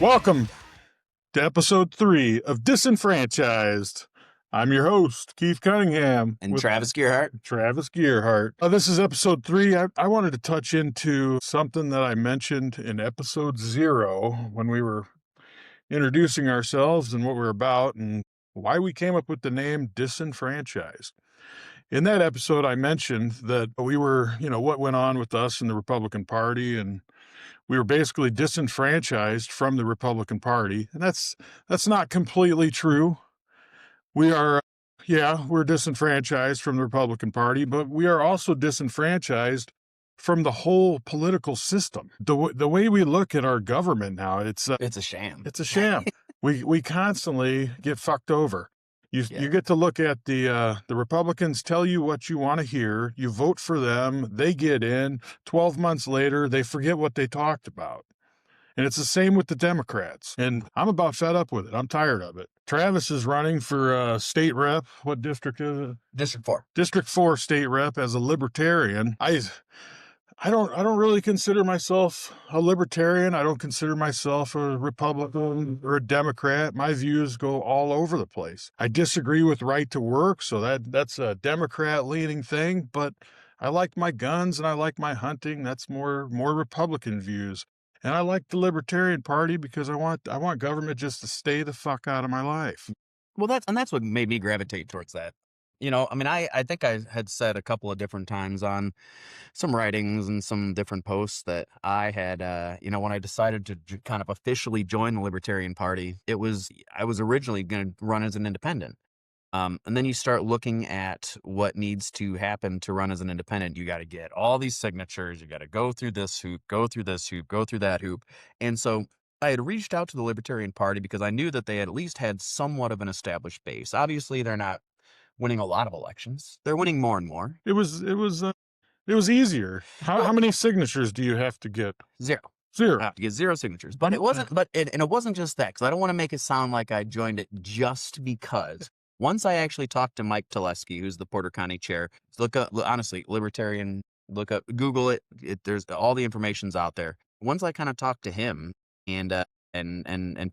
Welcome to episode 3 of Disenfranchised. I'm your host, Keith Cunningham. And Travis Gearhart. Travis Gearhart. This is episode 3. I wanted to touch into something that I mentioned in episode 0 when we were introducing ourselves and what we're about and why we came up with the name Disenfranchised. In that episode, I mentioned that we were, what went on with us in the Republican Party, and we were basically disenfranchised from the Republican Party. And that's not completely true. We're disenfranchised from the Republican Party, but we are also disenfranchised from the whole political system. The way we look at our government now, it's a sham. It's a sham. We constantly get fucked over. You get to look at the Republicans tell you what you want to hear. You vote for them. They get in. 12 months later, they forget what they talked about. And it's the same with the Democrats. And I'm about fed up with it. I'm tired of it. Travis is running for state rep. What district is it? District 4. District 4 state rep as a libertarian. I don't really consider myself a libertarian. I don't consider myself a Republican or a Democrat. My views go all over the place. I disagree with right to work, so that's a Democrat-leaning thing, but I like my guns and I like my hunting. That's more Republican views. And I like the Libertarian Party because I want government just to stay the fuck out of my life. Well, that's what made me gravitate towards that. I think I had said a couple of different times on some writings and some different posts that I had, when I decided to kind of officially join the Libertarian Party, I was originally going to run as an independent. And then you start looking at what needs to happen to run as an independent. You got to get all these signatures. You got to go through this hoop, go through this hoop, go through that hoop. And so I had reached out to the Libertarian Party because I knew that they at least had somewhat of an established base. Obviously, they're not winning a lot of elections. They're winning more and more. It was easier. How many signatures do you have to get? Zero. I have to get 0 signatures. But it wasn't. It wasn't just that, because I don't want to make it sound like I joined it just because. Once I actually talked to Mike Telesky, who's the Porter County chair. Look up, honestly, Libertarian. Look up, Google it. There's all the information's out there. Once I kind of talked to him and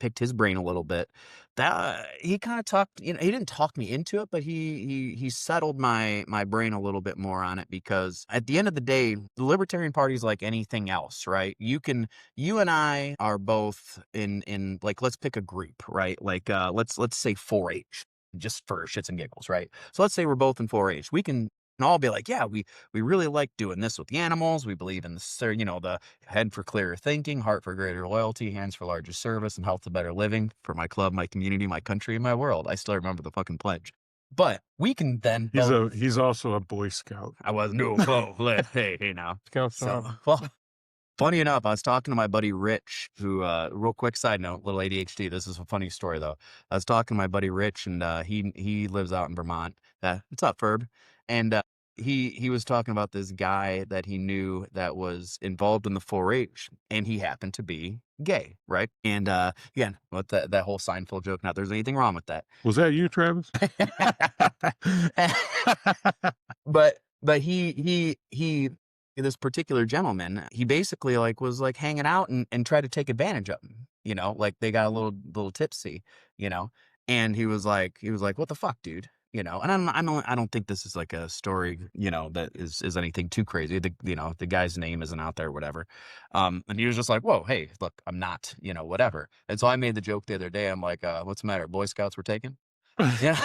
picked his brain a little bit, that he kind of talked. He didn't talk me into it, but he settled my brain a little bit more on it, because at the end of the day, the Libertarian Party is like anything else, right? You and I are both in like, let's pick a group, right? Like let's say 4-H, just for shits and giggles, right? So let's say we're both in 4-H. We can all be like, yeah, we really like doing this with the animals. We believe in the head for clearer thinking, heart for greater loyalty, hands for larger service, and health to better living for my club, my community, my country, and my world. I still remember the fucking pledge. But we can then. He's also a Boy Scout. I was hey now. Scout. Well, funny enough, I was talking to my buddy Rich, who, real quick side note, little ADHD. This is a funny story though. I was talking to my buddy Rich, and he lives out in Vermont. What's up, Ferb? And he was talking about this guy that he knew that was involved in the 4-H, and he happened to be gay, right? And again, with that whole Seinfeld joke, not there's anything wrong with that. Was that you, Travis? but he this particular gentleman, he basically was hanging out and tried to take advantage of him, like they got a little tipsy, and he was like, what the fuck, dude? And I don't think this is like a story, that is anything too crazy. The guy's name isn't out there, or whatever. And he was just like, whoa, hey, look, I'm not, whatever. And so I made the joke the other day. I'm like, what's the matter? Boy Scouts were taken? Yeah.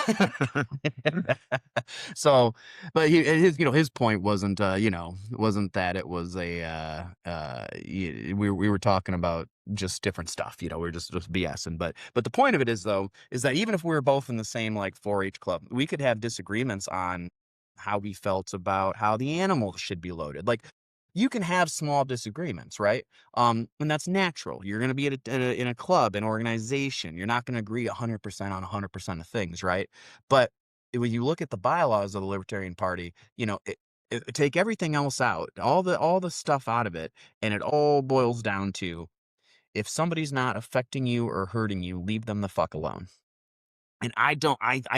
So, but his point wasn't that it was we were talking about just different stuff, we were just BSing. But the point of it is that even if we were both in the same 4-H club, we could have disagreements on how we felt about how the animals should be loaded. You can have small disagreements, right? And that's natural. You're going to be in a club, an organization. You're not going to agree 100% on 100% of things, right? But when you look at the bylaws of the Libertarian Party, take everything else out, all the stuff out of it, and it all boils down to, if somebody's not affecting you or hurting you, leave them the fuck alone. And I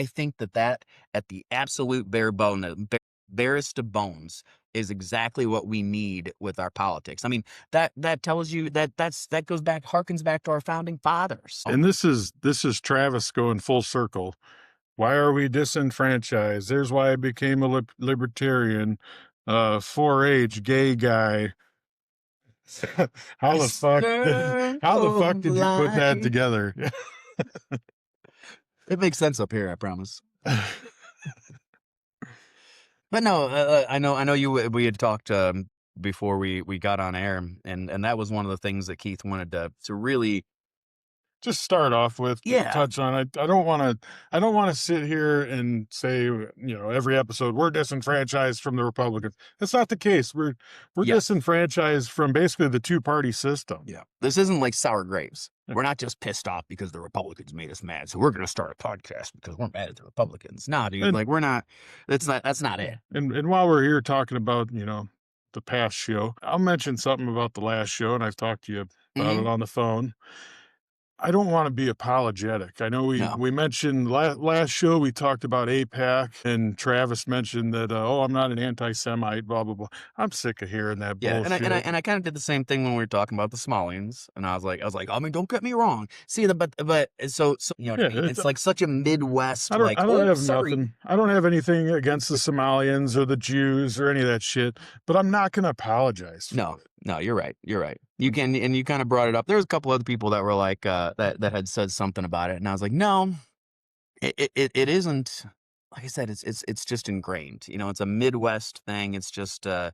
think that at the absolute barest of bones is exactly what we need with our politics. I mean, that tells you that harkens back to our founding fathers. And this is Travis going full circle. Why are we disenfranchised? There's why I became a libertarian, 4-H gay guy. How the fuck did you put that together? It makes sense up here, I promise. But no, I know we had talked before we got on air, and that was one of the things that Keith wanted to really just start off with, touch on. I don't want to sit here and say, every episode we're disenfranchised from the Republicans. That's not the case. We're disenfranchised from basically the two-party system. Yeah, this isn't like sour grapes. We're not just pissed off because the Republicans made us mad, so we're going to start a podcast because we're mad at the Republicans. Nah, dude, we're not. That's not it. And while we're here talking about the past show, I'll mention something about the last show, and I've talked to you about it on the phone. I don't want to be apologetic. I know we mentioned last show, we talked about AIPAC, and Travis mentioned that, I'm not an anti-Semite, blah, blah, blah. I'm sick of hearing that bullshit. And I kind of did the same thing when we were talking about the Somalians, and I was like, I mean, don't get me wrong. See, but so you know what I mean? It's like such a Midwest, I don't have anything against the Somalians or the Jews or any of that shit, but I'm not going to apologize for it. No, you're right. You can, and you kind of brought it up. There was a couple other people that were like, that had said something about it. And I was like, no, it isn't. Like I said, it's just ingrained, it's a Midwest thing. It's just, I'm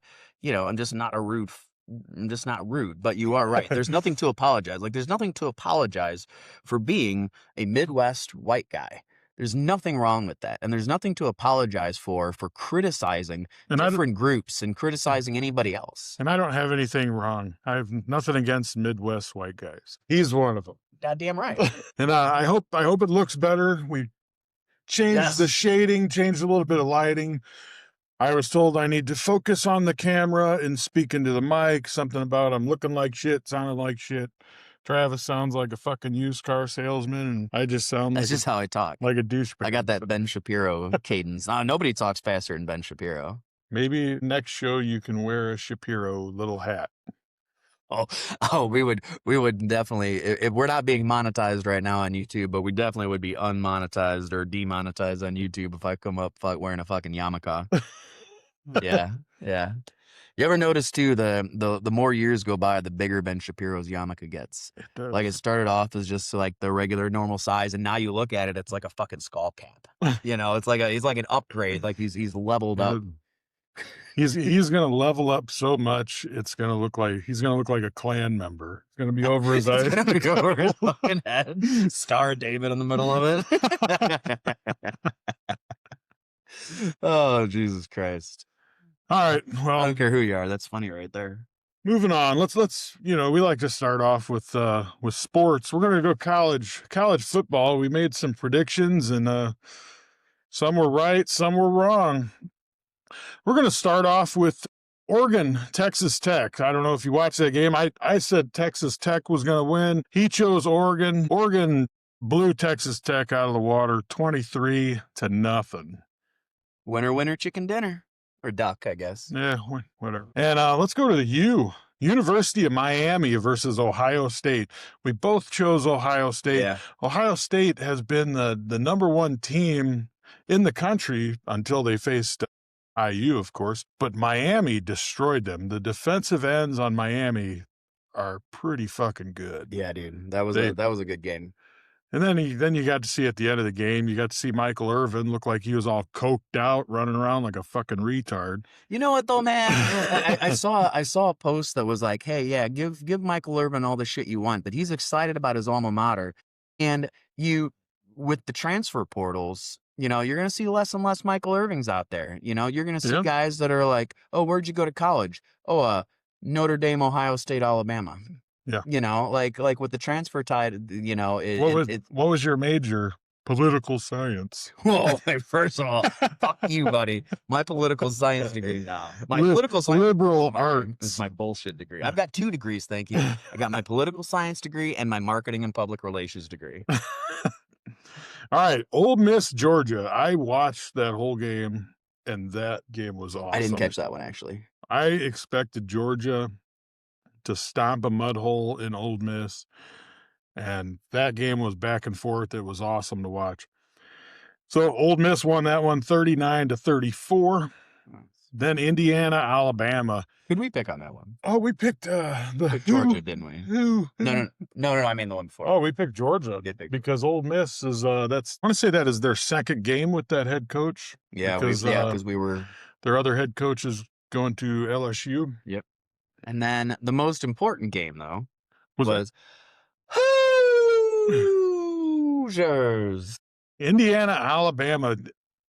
just not rude, but you are right. There's nothing to apologize. Like there's nothing to apologize for being a Midwest white guy. There's nothing wrong with that. And there's nothing to apologize for criticizing different groups and criticizing anybody else. And I don't have anything wrong. I have nothing against Midwest white guys. He's one of them. Goddamn right. And I hope it looks better. We changed the shading, changed a little bit of lighting. I was told I need to focus on the camera and speak into the mic. Something about I'm looking like shit, sounding like shit. Travis sounds like a fucking used car salesman, and I just sound That's just how I talk. Like a douchebag. I got that Ben Shapiro cadence. Nobody talks faster than Ben Shapiro. Maybe next show you can wear a Shapiro little hat. Oh, we would definitely, if we're not being monetized right now on YouTube, but we definitely would be unmonetized or demonetized on YouTube if I come up wearing a fucking yarmulke. Yeah. You ever notice too, the more years go by, the bigger Ben Shapiro's yarmulke gets. Like it started off as just like the regular normal size, and now you look at it, it's like a fucking skull cap. It's like he's like an upgrade. Like he's leveled up. He's gonna level up so much, he's gonna look like a Klan member. It's gonna be over his eyes. It's gonna be over his fucking head. Star David in the middle of it. Oh, Jesus Christ. All right. Well, I don't care who you are. That's funny right there. Moving on. Let's we like to start off with sports. We're gonna go college football. We made some predictions, and some were right, some were wrong. We're gonna start off with Oregon, Texas Tech. I don't know if you watched that game. I said Texas Tech was gonna win. He chose Oregon. Oregon blew Texas Tech out of the water, 23-0. Winner, chicken dinner. Or duck, I guess. Yeah, whatever. And let's go to the University of Miami versus Ohio State. We both chose Ohio State. Yeah. Ohio State has been the number one team in the country until they faced IU, of course. But Miami destroyed them. The defensive ends on Miami are pretty fucking good. Yeah, dude. That was a good game. And then you got to see at the end of the game, you got to see Michael Irvin look like he was all coked out, running around like a fucking retard. You know what though, man? I saw a post that was like, "Hey, yeah, give Michael Irvin all the shit you want, but he's excited about his alma mater." And with the transfer portals, you're gonna see less and less Michael Irvings out there. You're gonna see guys that are like, "Oh, where'd you go to college?" "Oh, Notre Dame, Ohio State, Alabama." Yeah. Like with the transfer tide, what was your major? Political science. Well, first of all, fuck you, buddy. My political science degree. No, my political science liberal arts is my bullshit degree. I've got 2 degrees, thank you. I got my political science degree and my marketing and public relations degree. All right, Ole Miss, Georgia. I watched that whole game, and that game was awesome. I didn't catch that one actually. I expected Georgia to stomp a mud hole in Ole Miss, and that game was back and forth. It was awesome to watch. So Ole Miss won that one 39-34. Then Indiana, Alabama. Who'd we pick on that one? Oh, we picked Picked Georgia, didn't we? No. I mean the one before. Oh, we picked Georgia We did pick because Ole Miss is that's I want to say that is their second game with that head coach. Yeah, because because we were. their other head coach is going to LSU. Yep. And then the most important game though Was Hoosiers. Indiana, Alabama.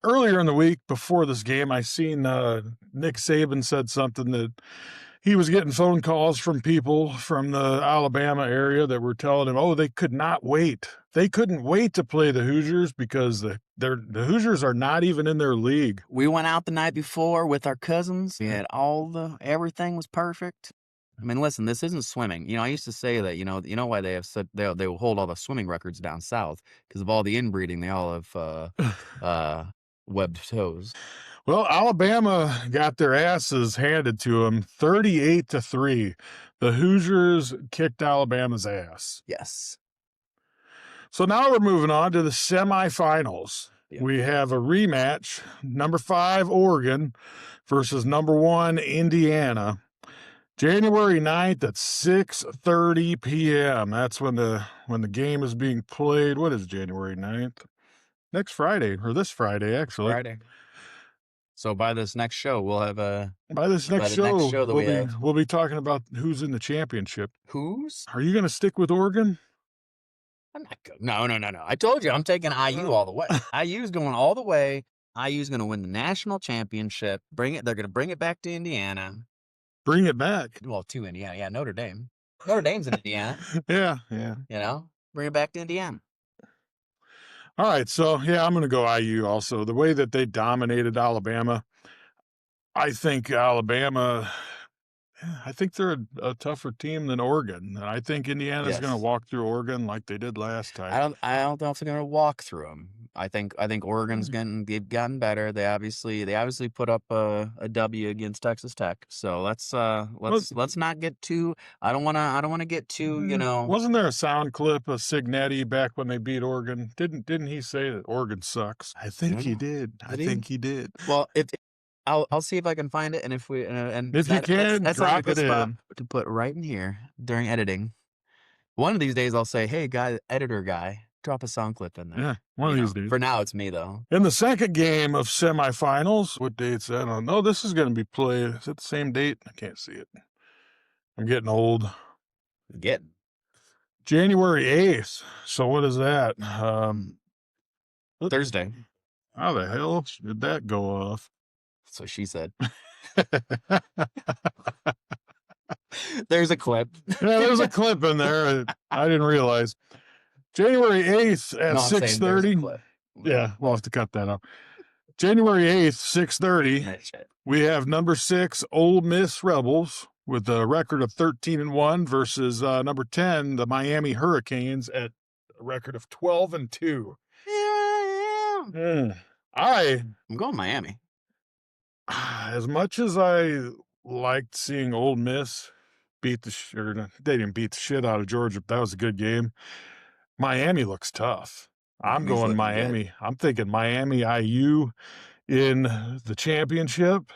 Earlier in the week before this game, I seen Nick Saban said something that he was getting phone calls from people from the Alabama area that were telling him, oh, they could not wait. They couldn't wait to play the Hoosiers because the Hoosiers are not even in their league. We went out the night before with our cousins. We had everything was perfect. I mean, listen, this isn't swimming. I used to say that, you know why they have said they will hold all the swimming records down south because of all the inbreeding. They all have webbed toes. Well, Alabama got their asses handed to them 38-3. The Hoosiers kicked Alabama's ass. Yes. So now we're moving on to the semifinals. Yep. We have a rematch, number 5 Oregon versus number 1 Indiana. January 9th at 6:30 p.m. That's when the game is being played. What is January 9th? Next Friday, or this Friday, actually. Friday. So by this next show, we'll have By this next show that we'll be talking about who's in the championship. Who's? Are you going to stick with Oregon? I'm not good. No. I told you I'm taking IU all the way. IU's going all the way. IU's going to win the national championship. They're going to bring it back to Indiana. Bring it back. Well, to Indiana. Yeah, Notre Dame. Notre Dame's in Indiana. Yeah. Bring it back to Indiana. All right, so yeah, I'm going to go IU also. The way that they dominated Alabama, I think they're a tougher team than Oregon. And I think Indiana's going to walk through Oregon like they did last time. I don't know if they're going to walk through them. I think Oregon's they've gotten better. They obviously put up a W against Texas Tech. So let's not get too. I don't want to get too. Wasn't there a sound clip of Signetti back when they beat Oregon? Didn't he say that Oregon sucks? I think he did. I think he did. Well, I'll see if I can find it, and if we and if you can, that's drop it in to put right in here during editing. One of these days, I'll say, "Hey, editor guy, drop a sound clip in there." Yeah, one of these days. For now, it's me though. In the second game of semifinals, what date's that on? Oh, this is going to be played. Is it the same date? I can't see it. I'm getting old. January 8th. So what is that? Thursday. How the hell did that go off? So she said. There's a clip. Yeah, there's a clip in there. I didn't realize. January 8th at 6:30. Yeah, we'll have to cut that out. January 8th, 6:30. We have number 6 Ole Miss Rebels with a record of 13-1 versus number 10, the Miami Hurricanes, at a record of 12-2. Yeah. I'm going Miami. As much as I liked seeing Ole Miss they didn't beat the shit out of Georgia, but that was a good game. Miami looks tough. I'm going Miami. Good. I'm thinking Miami IU in the championship.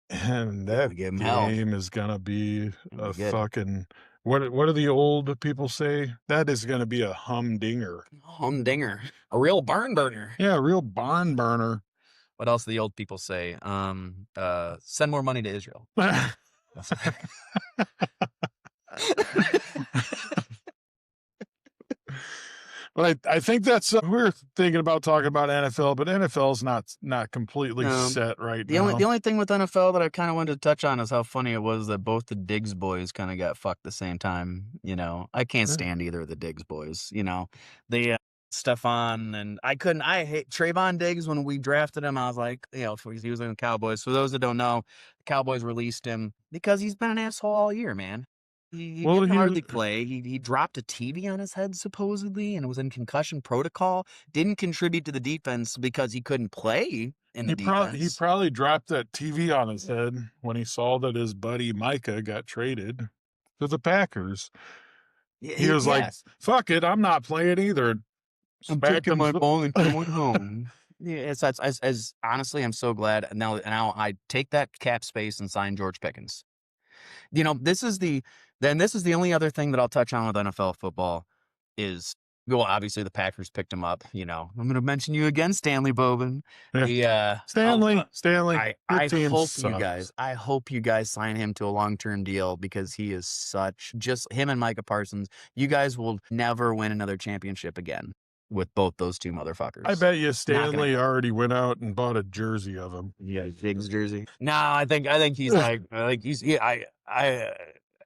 And that game is going to be a fucking... What do the old people say? That is going to be a humdinger. Humdinger. A real barn burner. Yeah, a real barn burner. What else do the old people say? Send more money to Israel. But I think that's we're thinking about talking about NFL, but NFL's not completely set right now. The only thing with NFL that I kind of wanted to touch on is how funny it was that both the Diggs boys kind of got fucked the same time. I can't stand either of the Diggs boys. They Stephon and I hate Trayvon Diggs. When we drafted him, I was like, he was in the Cowboys. For those that don't know, the Cowboys released him because he's been an asshole all year, man. He Well, didn't hardly play. He dropped a TV on his head supposedly and was in concussion protocol. Didn't contribute to the defense because he couldn't play in the he defense. probably dropped that TV on his head when he saw that his buddy Micah got traded to the Packers. He was like, Yes, "Fuck it, I'm not playing either." I'm Smacked taking him. my ball and going home. Yeah, it's as honestly, I'm so glad now I take that cap space and sign George Pickens. You know, this is the only other thing that I'll touch on with NFL football is, well, obviously the Packers picked him up. You know, I'm going to mention you again, Stanley Bobin. Yeah. The Stanley, your I team hope sucks. I hope you guys sign him to a long-term deal because he is just him and Micah Parsons. You guys will never win another championship again with both those two motherfuckers. I bet you Not gonna Stanley already went out and bought a jersey of him. Yeah, Diggs jersey. No, I think he's like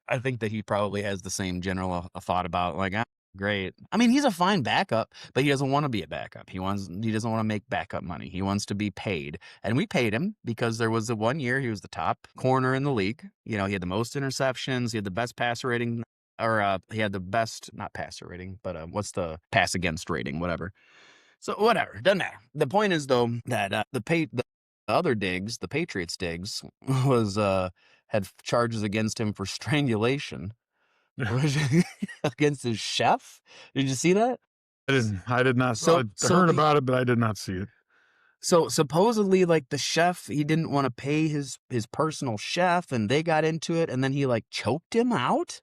I think that he probably has the same general thought about like, "Ah, great." I mean, he's a fine backup, but he doesn't want to be a backup. He doesn't want to make backup money. He wants to be paid, and we paid him because there was the 1 year he was the top corner in the league. You know, he had the most interceptions, he had the best passer rating, or he had the best not passer rating, but what's the pass against rating, whatever. So whatever, doesn't matter. The point is though that the other Diggs, the Patriots Diggs, was had charges against him for strangulation against his chef. Did you see that? I did not. I heard about it, but I did not see it. So supposedly, like the chef, he didn't want to pay his personal chef, and they got into it, and then he like choked him out.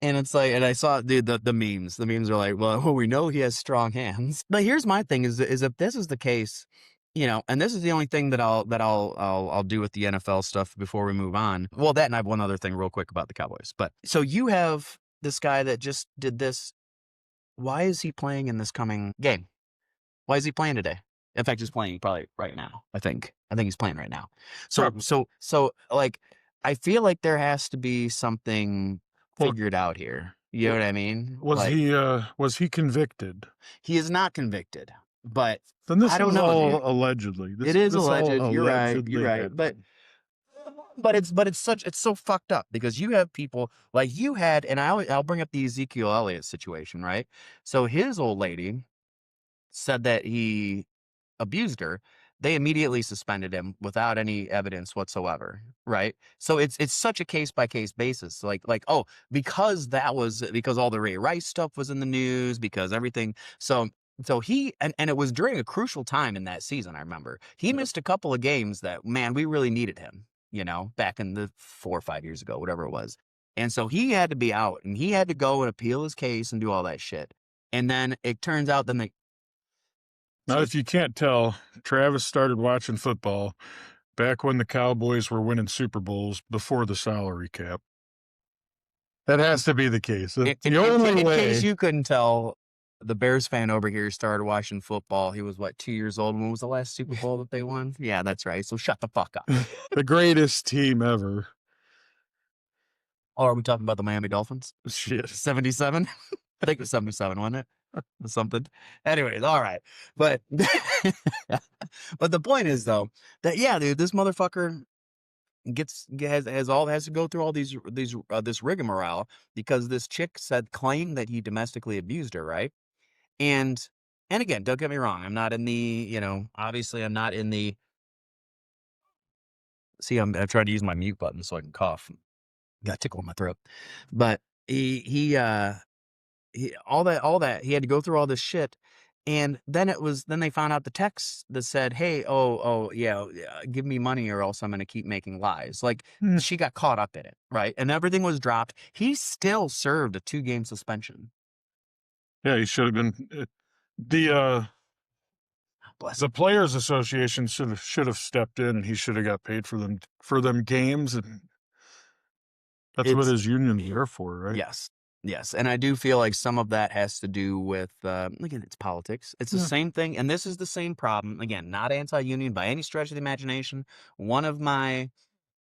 And it's like, and I saw the memes. The memes are like, well, we know he has strong hands. But here's my thing: is if this is the case, you know, and this is the only thing that I'll do with the NFL stuff before we move on. Well, that, and I have one other thing real quick about the Cowboys. But so you have this guy that just did this. Why is he playing in this coming game? Why is he playing today? In fact, he's playing probably right now. I think he's playing right now. So like, I feel like there has to be something figured out here. You know what I mean? Was he convicted? He is not convicted, but then this I don't is know. All allegedly. It is alleged. You're right. You're right. But it's so fucked up because you have people like you had, and I'll bring up the Ezekiel Elliott situation, right? So his old lady said that he abused her. They immediately suspended him without any evidence whatsoever, right? So it's such a case by case basis. Like oh, because all the Ray Rice stuff was in the news, because everything. So he and it was during a crucial time in that season. I remember he missed a couple of games that, man, we really needed him. You know, back in the 4 or 5 years ago, whatever it was. And so he had to be out, and he had to go and appeal his case and do all that shit. And then it turns out then Now, if you can't tell, Travis started watching football back when the Cowboys were winning Super Bowls before the salary cap. That has to be the case. In case you couldn't tell, the Bears fan over here started watching football. He was, 2 years old? When was the last Super Bowl that they won? Yeah, that's right. So shut the fuck up. The greatest team ever. Oh, are we talking about the Miami Dolphins? Shit. 77? I think it was 77, wasn't it? Or something. Anyways, all right. But but the point is though that, yeah, dude, this motherfucker has to go through all this rigmarole because this chick claimed that he domestically abused her, right? And again, don't get me wrong, I'm not in the, obviously I'm not in the. See, I'm trying to use my mute button so I can cough. Got a tickle in my throat. But he all that he had to go through all this shit, and then they found out the text that said, hey, yeah, give me money or else I'm going to keep making lies. Like, she got caught up in it, right? And everything was dropped. He still served a 2-game suspension. Yeah, he should have been. The Players Association should have stepped in, and he should have got paid for them games, and that's what his union's there for, right? Yes, and I do feel like some of that has to do with, again, it's politics. It's the same thing, and this is the same problem. Again, not anti-union by any stretch of the imagination. One of my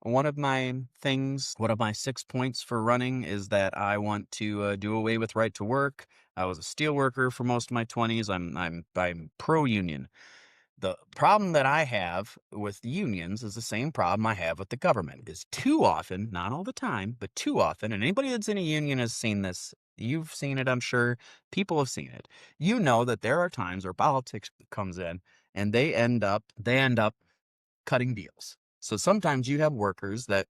6 points for running is that I want to do away with right to work. I was a steel worker for most of my 20s. I'm pro-union. The problem that I have with unions is the same problem I have with the government. Is too often, not all the time, but too often, and anybody that's in a union has seen this. You've seen it, I'm sure. People have seen it. You know that there are times where politics comes in and they end up cutting deals. So sometimes you have workers that,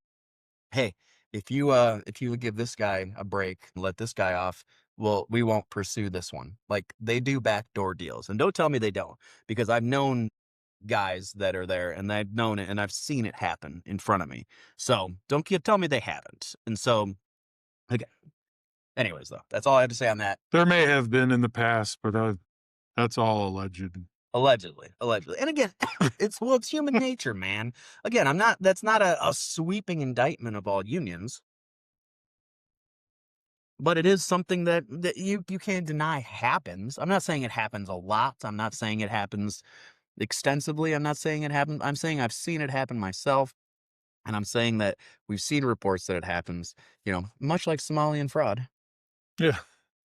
hey, if you would give this guy a break and let this guy off, well, we won't pursue this one. Like, they do backdoor deals. And don't tell me they don't, because I've known guys that are there and I've known it and I've seen it happen in front of me. So don't tell me they haven't. And so, again, anyways, though, that's all I have to say on that. There may have been in the past, but that's all alleged. Allegedly. And again, it's human nature, man. Again, that's not a sweeping indictment of all unions, but it is something that you can't deny happens. I'm not saying it happens a lot. I'm not saying it happens extensively. I'm not saying it happens. I'm saying I've seen it happen myself. And I'm saying that we've seen reports that it happens, much like Somalian fraud. Yeah.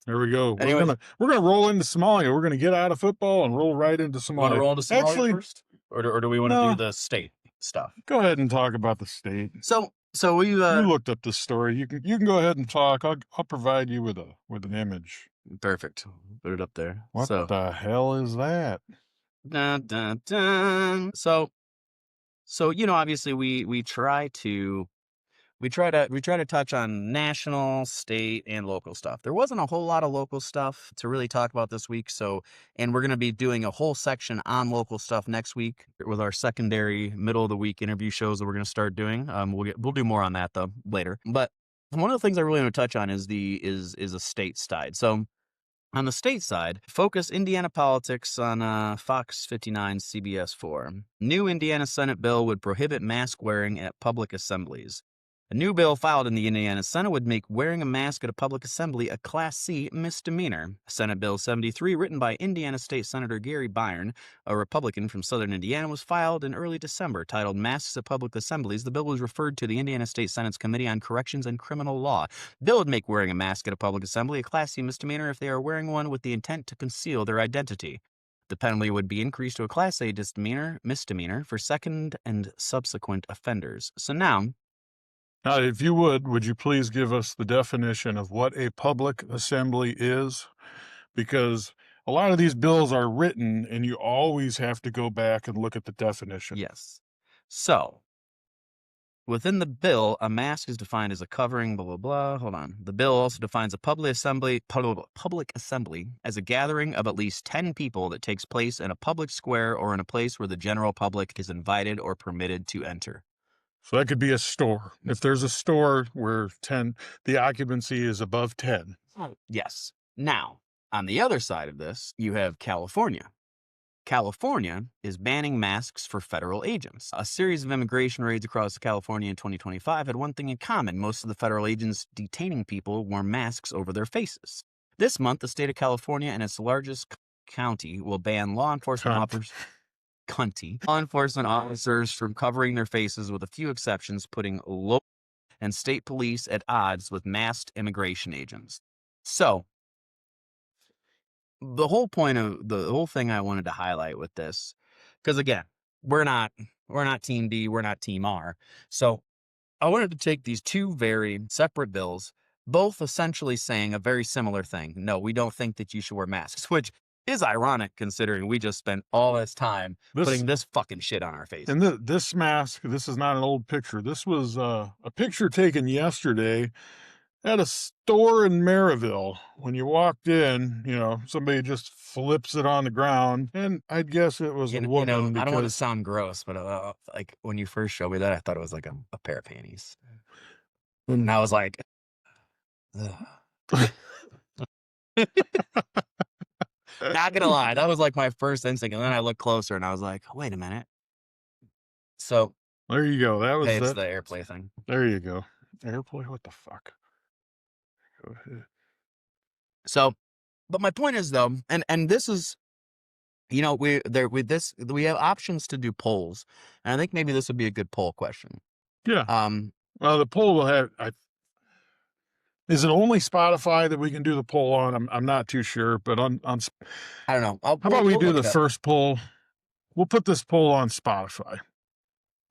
There we go. Anyway, we're gonna roll into Somalia. We're gonna get out of football and roll right into Somalia. Want to roll into Somalia first, or do we want to do the state stuff? Go ahead and talk about the state. So we you looked up the story. You can go ahead and talk. I'll provide you with an image. Perfect. Put it up there. What the hell is that? Dun, dun, dun. So obviously we try to touch on national, state, and local stuff. There wasn't a whole lot of local stuff to really talk about this week. And we're going to be doing a whole section on local stuff next week with our secondary middle of the week interview shows that we're going to start doing. We'll do more on that though later. But one of the things I really want to touch on is a state side. So on the state side, focus Indiana politics on Fox 59 CBS 4. New Indiana Senate bill would prohibit mask wearing at public assemblies. A new bill filed in the Indiana Senate would make wearing a mask at a public assembly a Class C misdemeanor. Senate Bill 73, written by Indiana State Senator Gary Byron, a Republican from southern Indiana, was filed in early December. Titled Masks at Public Assemblies, the bill was referred to the Indiana State Senate's Committee on Corrections and Criminal Law. The bill would make wearing a mask at a public assembly a Class C misdemeanor if they are wearing one with the intent to conceal their identity. The penalty would be increased to a Class A misdemeanor for second and subsequent offenders. So now, if you would you please give us the definition of what a public assembly is? Because a lot of these bills are written and you always have to go back and look at the definition. Yes. So, within the bill, a mask is defined as a covering, blah, blah, blah. Hold on. The bill also defines a public assembly as a gathering of at least 10 people that takes place in a public square or in a place where the general public is invited or permitted to enter. So that could be a store. If there's a store where the occupancy is above 10. Yes. Now, on the other side of this, you have California. California is banning masks for federal agents. A series of immigration raids across California in 2025 had one thing in common. Most of the federal agents detaining people wore masks over their faces. This month, the state of California and its largest county will ban law enforcement officers from covering their faces, with a few exceptions, putting local and state police at odds with masked immigration agents. So, the whole thing I wanted to highlight with this, because again, we're not Team D, we're not Team R. So, I wanted to take these two very separate bills, both essentially saying a very similar thing. No, we don't think that you should wear masks, which is ironic considering we just spent all this time putting this fucking shit on our face. And this mask, this is not an old picture. This was a picture taken yesterday at a store in Maryville. When you walked in, somebody just flips it on the ground, and I'd guess it was a woman. I don't want to sound gross, but like when you first showed me that, I thought it was like a pair of panties, and I was like, not gonna lie, that was like my first instinct, and then I looked closer, and I was like, wait a minute. So there you go. That was it's the airplay thing. There you go. Airplay. What the fuck? Go ahead. So, but my point is though, and this is, we have options to do polls, and I think maybe this would be a good poll question. Yeah. Well, the poll will have. Is it only Spotify that we can do the poll on? I'm not too sure, but on I don't know. How about we do the first poll? we'll put this poll on Spotify.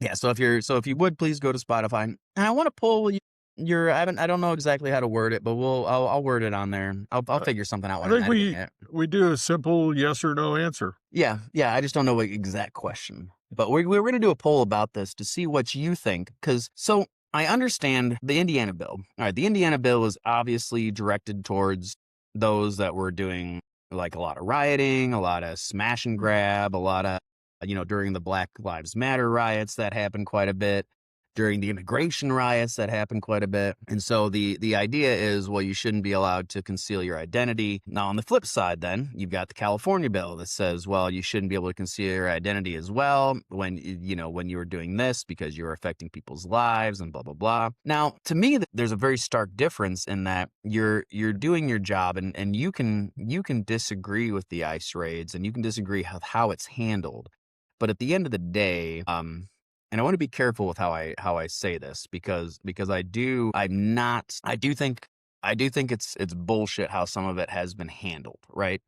Yeah. So if you would please go to Spotify, and I want to pull your, I don't know exactly how to word it, but I'll word it on there. I'll figure something out I when I'm think editing it. we do a simple yes or no answer. Yeah. I just don't know what exact question, but we're going to do a poll about this to see what you think. So I understand the Indiana bill. All right. The Indiana bill is obviously directed towards those that were doing like a lot of rioting, a lot of smash and grab, a lot of, during the Black Lives Matter riots that happened quite a bit, during the immigration riots that happened quite a bit. And so the idea is, well, you shouldn't be allowed to conceal your identity. Now, on the flip side, then you've got the California bill that says, well, you shouldn't be able to conceal your identity as well when you were doing this because you were affecting people's lives and blah, blah, blah. Now, to me, there's a very stark difference in that you're doing your job and you can disagree with the ICE raids and you can disagree with how it's handled. But at the end of the day, and I want to be careful with how I say this because I do think it's bullshit how some of it has been handled, right?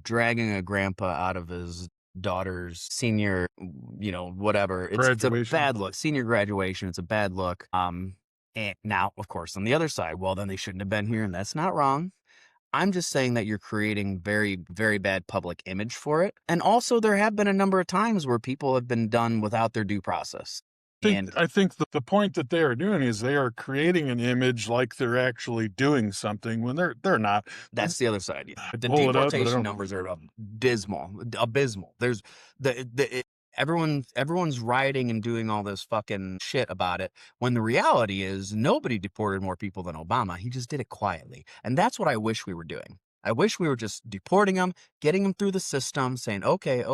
Dragging a grandpa out of his daughter's senior, whatever. It's a bad look. Senior graduation, it's a bad look. And now, of course, on the other side, well, then they shouldn't have been here, and that's not wrong. I'm just saying that you're creating very, very bad public image for it. And also there have been a number of times where people have been done without their due process. I think the point that they are doing is they are creating an image like they're actually doing something when they're not. That's the other side. But the deportation numbers are abysmal. There's everyone's rioting and doing all this fucking shit about it when the reality is nobody deported more people than Obama. He just did it quietly. And that's what I wish we were doing. I wish we were just deporting them, getting them through the system, saying, okay.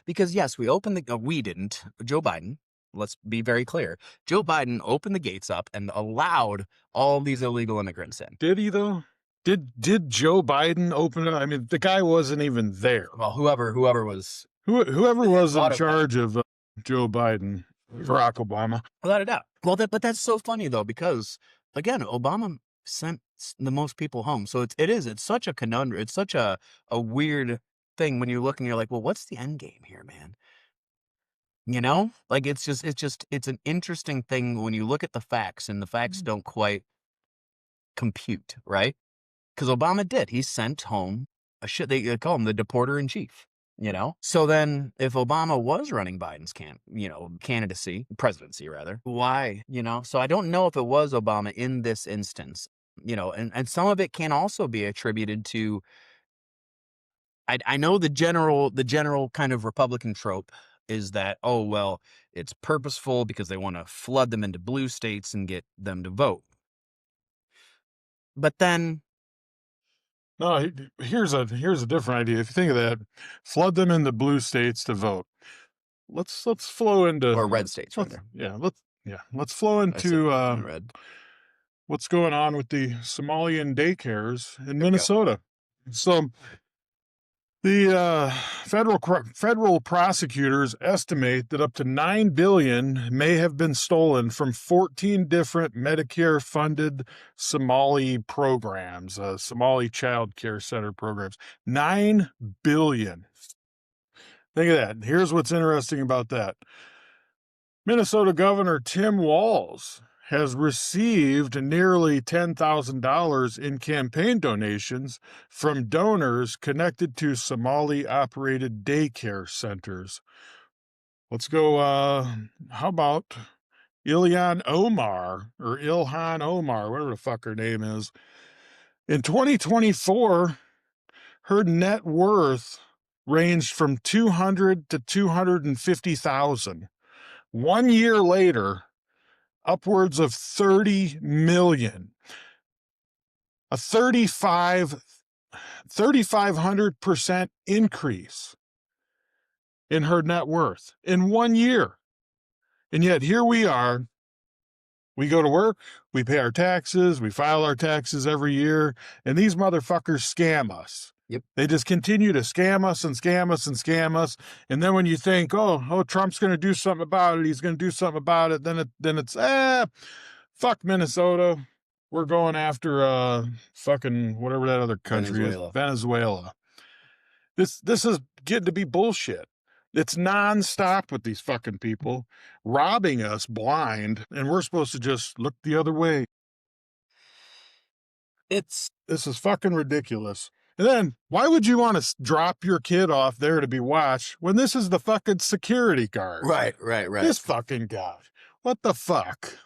Because yes, we didn't. Joe Biden, let's be very clear. Joe Biden opened the gates up and allowed all these illegal immigrants in. Did he though? Did Joe Biden open it? I mean, the guy wasn't even there. Well, whoever was in charge of Joe Biden, Barack Obama. Without a doubt. Well, but that's so funny though, because again, Obama sent the most people home. So it's such a conundrum. It's such a weird thing when you look and you're like, well, what's the end game here, man? Like it's an interesting thing when you look at the facts and the facts don't quite compute, right? Because Obama did. He sent home they call him the deporter in chief. So then if Obama was running Biden's presidency rather, why, so I don't know if it was Obama in this instance, and some of it can also be attributed to, I know the general kind of Republican trope is that, oh, well, it's purposeful because they want to flood them into blue states and get them to vote. But then, no, here's a different idea. If you think of that, flood them in the blue states to vote. Let's flow into or red states, rather. Let's flow into red. What's going on with the Somalian daycares in Minnesota. So the federal prosecutors estimate that up to $9 billion may have been stolen from 14 different Medicare-funded Somali programs, Somali child care center programs. $9 billion. Think of that. Here's what's interesting about that. Minnesota Governor Tim Walz has received nearly $10,000 in campaign donations from donors connected to Somali-operated daycare centers. Let's go, how about Ilhan Omar, whatever the fuck her name is. In 2024, her net worth ranged from $200,000 to $250,000. 1 year later, upwards of $30 million. A 3,500% increase in her net worth in 1 year. And yet here we are. We go to work, we pay our taxes, we file our taxes every year, and these motherfuckers scam us. Yep. They just continue to scam us and scam us and scam us. And then when you think, oh, Trump's going to do something about it, he's going to do something about it, then it's fuck Minnesota. We're going after fucking whatever that other country is, Venezuela. This is getting to be bullshit. It's nonstop with these fucking people robbing us blind, and we're supposed to just look the other way. It's This is fucking ridiculous. And then, why would you want to drop your kid off there to be watched when this is the fucking security guard? right. This fucking guy. What the fuck?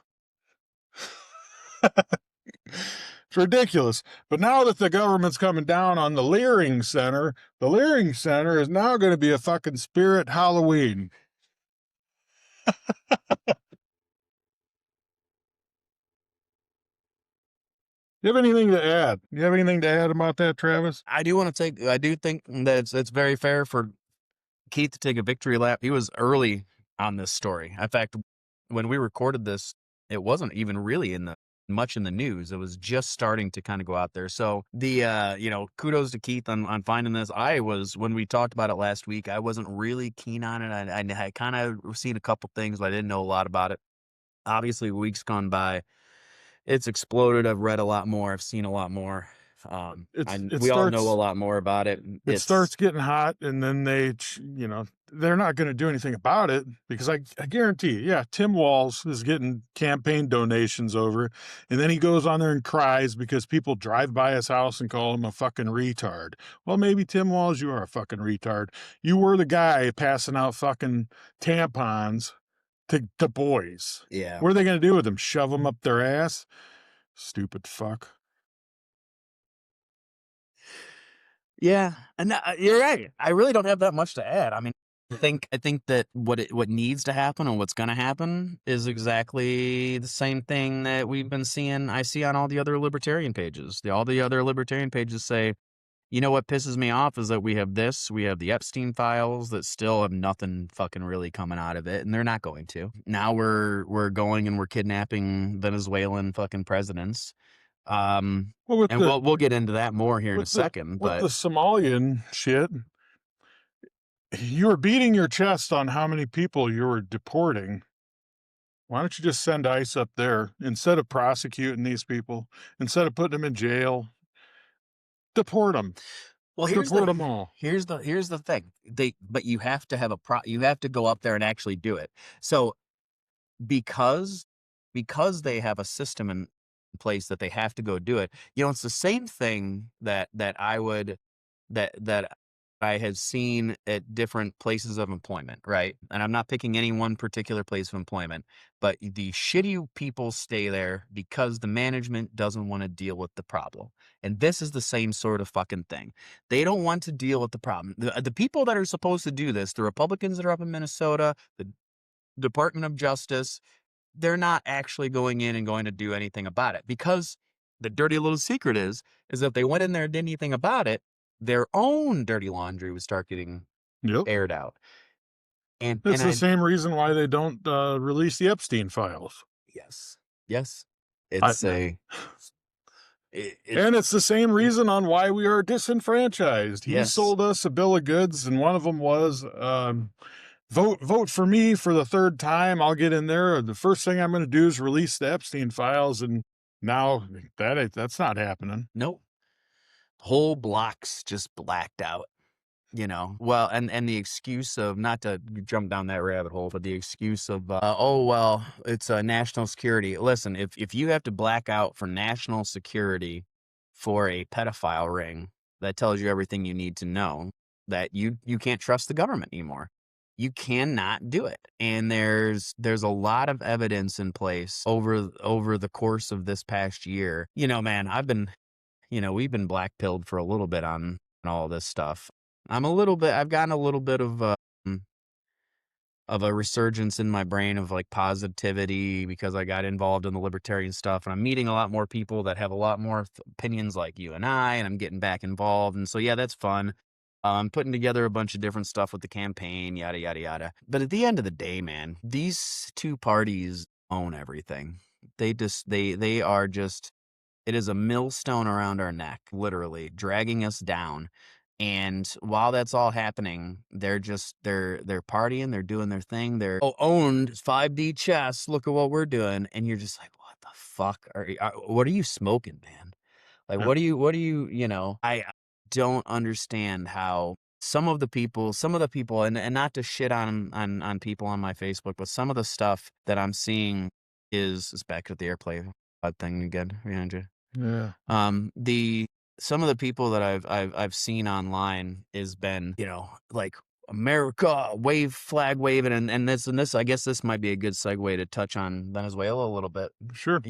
It's ridiculous. But now that the government's coming down on the Leering Center is now going to be a fucking spirit Halloween. You have anything to add? You have anything to add about that, Travis? I do think that it's very fair for Keith to take a victory lap. He was early on this story. In fact, when we recorded this, it wasn't even really much in the news. It was just starting to kind of go out there. So kudos to Keith on finding this. When we talked about it last week, I wasn't really keen on it. I had kind of seen a couple things, but I didn't know a lot about it. Obviously, weeks gone by, it's exploded. I've read a lot more. I've seen a lot more. We all know a lot more about it. It starts getting hot, and then they're not going to do anything about it, because I guarantee you, Tim Walz is getting campaign donations over, and then he goes on there and cries because people drive by his house and call him a fucking retard. Well, maybe Tim Walz, you are a fucking retard. You were the guy passing out fucking tampons to boys. Yeah. What are they going to do with them? Shove them up their ass? Stupid fuck. Yeah, and you're right. I really don't have that much to add. I mean, I think that what needs to happen and what's going to happen is exactly the same thing that we've been seeing. I see on all the other libertarian pages. All the other libertarian pages say, you know what pisses me off is that we have the Epstein files that still have nothing fucking really coming out of it, and they're not going to. Now we're going and we're kidnapping Venezuelan fucking presidents. We'll get into that more here in a second. But with the Somalian shit, you were beating your chest on how many people you were deporting. Why don't you just send ICE up there instead of prosecuting these people, instead of putting them in jail? Deport them. Well, deport them all. Here's the thing. But you have to have you have to go up there and actually do it. So because they have a system in place that they have to go do it. It's the same thing that I had seen at different places of employment, right? And I'm not picking any one particular place of employment, but the shitty people stay there because the management doesn't want to deal with the problem. And this is the same sort of fucking thing. They don't want to deal with the problem. The people that are supposed to do this, the Republicans that are up in Minnesota, the Department of Justice, they're not actually going in and going to do anything about it, because the dirty little secret is if they went in there and did anything about it, their own dirty laundry would start getting aired out. And it's the same reason why they don't release the Epstein files. Yes. It's and it's the same reason on why we are disenfranchised. He sold us a bill of goods, and one of them was vote for me for the third time. I'll get in there. The first thing I'm going to do is release the Epstein files. And now that's not happening. Nope. Whole blocks just blacked out, Well, and the excuse of, not to jump down that rabbit hole, but the excuse of, it's national security. Listen, if you have to black out for national security for a pedophile ring, that tells you everything you need to know, that you can't trust the government anymore. You cannot do it. And there's a lot of evidence in place over the course of this past year. Man, we've been black-pilled for a little bit on all this stuff. I've gotten a little bit of a resurgence in my brain of like positivity, because I got involved in the libertarian stuff, and I'm meeting a lot more people that have a lot more opinions like you and I'm getting back involved. And so, that's fun. I'm putting together a bunch of different stuff with the campaign, yada, yada, yada. But at the end of the day, man, these two parties own everything. They are just, it is a millstone around our neck, literally dragging us down. And while that's all happening, they're partying, they're doing their thing. They're owned 5D chess. Look at what we're doing. And you're just like, what the fuck what are you smoking, man? Like, what do you, I don't understand how some of the people, and not to shit on people on my Facebook, but some of the stuff that I'm seeing is back at the airplay thing again behind you. Yeah. Some of the people that I've seen online has been, like America flag waving, and this I guess this might be a good segue to touch on Venezuela a little bit. Sure.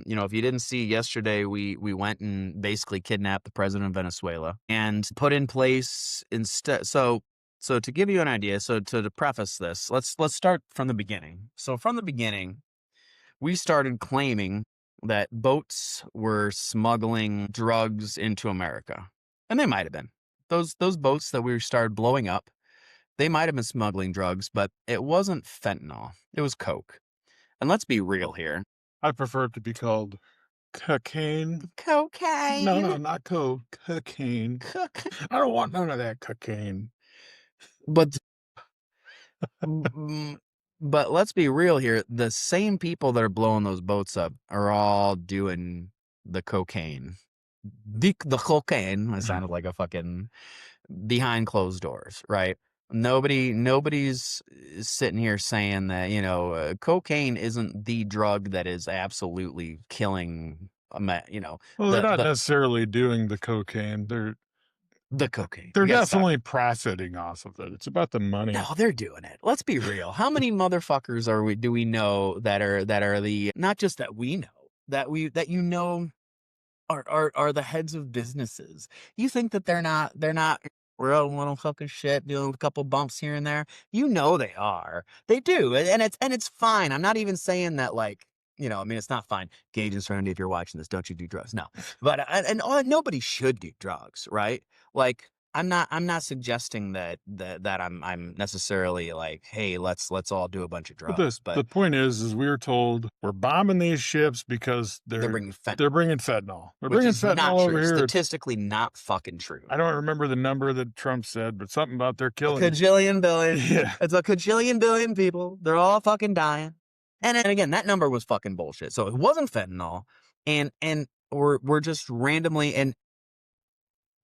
If you didn't see yesterday, we went and basically kidnapped the president of Venezuela and put in place instead. So to give you an idea, to preface this, let's start from the beginning. So from the beginning, we started claiming that boats were smuggling drugs into America, and they might have been. Those boats that we started blowing up, they might have been smuggling drugs, but it wasn't fentanyl. It was coke. And let's be real here. I prefer it to be called cocaine. Cocaine. No, not cocaine. I don't want none of that cocaine. But but let's be real here. The same people that are blowing those boats up are all doing the cocaine. The cocaine. It sounded like a fucking behind closed doors, right? Nobody's sitting here saying that, cocaine isn't the drug that is absolutely killing, Well, they're not necessarily doing the cocaine. They're the cocaine. They're definitely profiting off of it. It's about the money. No, they're doing it. Let's be real. How many motherfuckers do we know that are the, not just that we know, that are the heads of businesses? You think that they're not real little fucking shit, doing a couple bumps here and there? They are. They do. And it's fine. I'm not even saying that, like, it's not fine. Gage and Serenity, if you're watching this, don't you do drugs? No. But nobody should do drugs, right? Like, I'm not suggesting that I'm necessarily like, hey, let's all do a bunch of drugs. But the point is we were told we're bombing these ships because they're bringing fentanyl. They're bringing fentanyl. We're bringing fentanyl over here. Statistically, not fucking true. I don't remember the number that Trump said, but something about they're killing a kajillion billion. Yeah, it's a kajillion billion people. They're all fucking dying. And again, that number was fucking bullshit. So it wasn't fentanyl, and we're just randomly and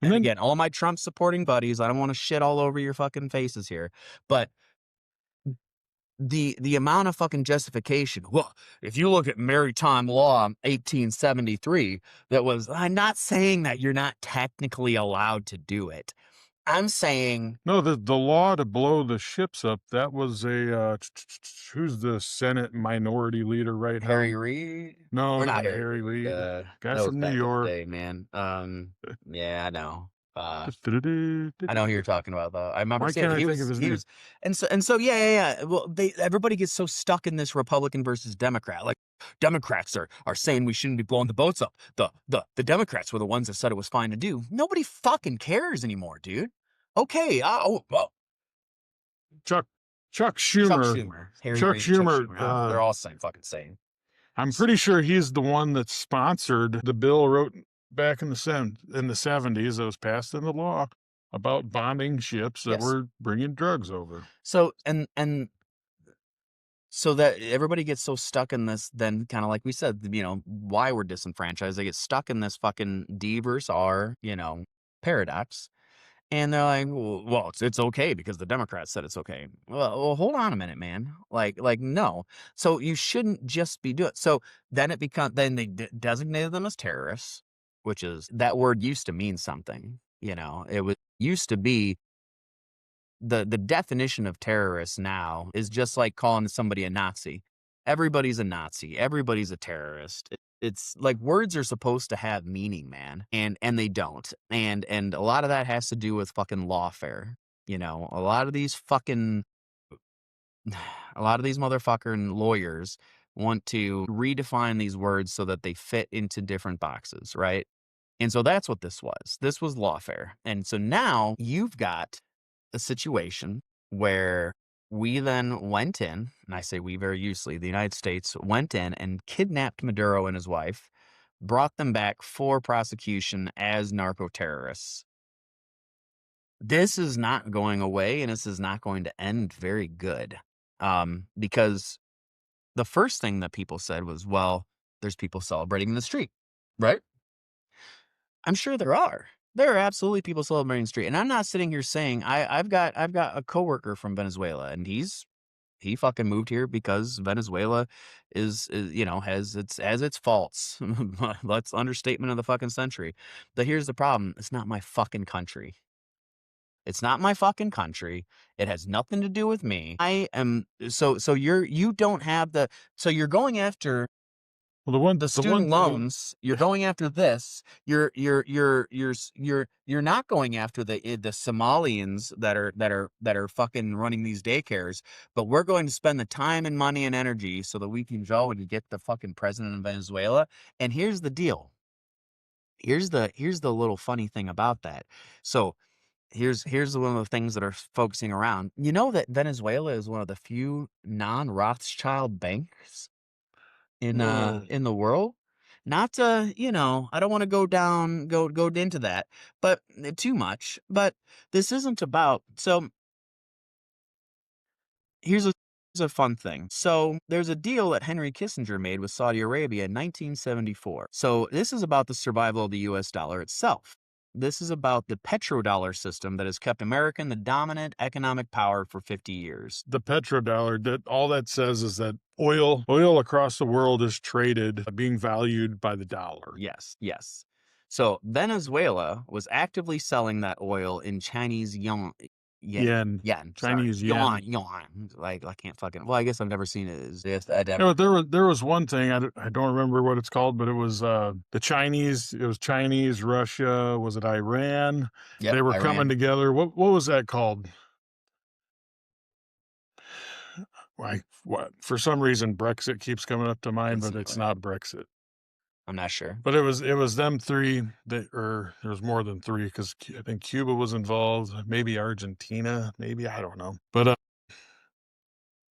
again, all my Trump supporting buddies, I don't want to shit all over your fucking faces here, but the amount of fucking justification. Well, if you look at maritime law 1873, I'm not saying that you're not technically allowed to do it. I'm saying no. The law to blow the ships up, that was a who's the Senate minority leader right now? Harry Reid? No, not Harry Reid. Guy from New York. Man. Yeah, I know. I know who you're talking about, though. I remember seeing he was, and so yeah. Well, everybody gets so stuck in this Republican versus Democrat. Like, Democrats are saying we shouldn't be blowing the boats up. The Democrats were the ones that said it was fine to do. Nobody fucking cares anymore, dude. Okay. Well. Chuck Schumer. Chuck Schumer. They're all same. I'm pretty sure he's the one that sponsored the bill wrote back in the 70s that was passed into law about bombing ships that were bringing drugs over. So so that everybody gets so stuck in this, then kind of like we said, why we're disenfranchised. They get stuck in this fucking D versus R, paradox. And they're like, well, it's okay because the Democrats said it's okay. Well, hold on a minute, man. Like no. So you shouldn't just be doing it. So then then they designated them as terrorists, which is, that word used to mean something. It used to be the definition of terrorist now is just like calling somebody a Nazi. Everybody's a Nazi. Everybody's a terrorist. It's like words are supposed to have meaning, man, and they don't. And a lot of that has to do with fucking lawfare. A lot of these motherfucking lawyers want to redefine these words so that they fit into different boxes, right? And so that's what this was. This was lawfare. And so now you've got a situation where we then went in, and I say we very loosely, the United States went in and kidnapped Maduro and his wife, brought them back for prosecution as narco-terrorists. This is not going away, and this is not going to end very good. Because the first thing that people said was, well, there's people celebrating in the street, right? I'm sure there are. There are absolutely people still on Main Street, and I'm not sitting here saying I've got a coworker from Venezuela, and he fucking moved here because Venezuela is has its faults. That's understatement of the fucking century. But here's the problem: it's not my fucking country. It's not my fucking country. It has nothing to do with me. I am so you don't have the so you're going after Well, the one the the one student loans, you're going after this. You're not going after the Somalians that are fucking running these daycares, but we're going to spend the time and money and energy so that we can go and get the fucking president of Venezuela. And here's the deal. Here's the little funny thing about that. So here's one of the things that are focusing around. You know that Venezuela is one of the few non-Rothschild banks no. in the world. Not to, I don't want to go into that, but too much. But this isn't about. So here's a fun thing. So there's a deal that Henry Kissinger made with Saudi Arabia in 1974. So this is about the survival of the U.S. dollar itself. This is about the petrodollar system that has kept America the dominant economic power for 50 years. The petrodollar, that all that says is that oil across the world is traded, being valued by the dollar. Yes, yes. So Venezuela was actively selling that oil in Chinese Yen. Chinese yen. yuan. Like I can't fucking. Well, I guess I've never seen it. I never. No, there was one thing I don't remember what it's called, but it was the Chinese. It was Chinese, Russia. Was it Iran? Yep, They were Iran. coming together. What was that called? What? For some reason, Brexit keeps coming up to mind, but it's not Brexit. I'm not sure. But it was them three or there was more than three because I think Cuba was involved, maybe Argentina, maybe I don't know. But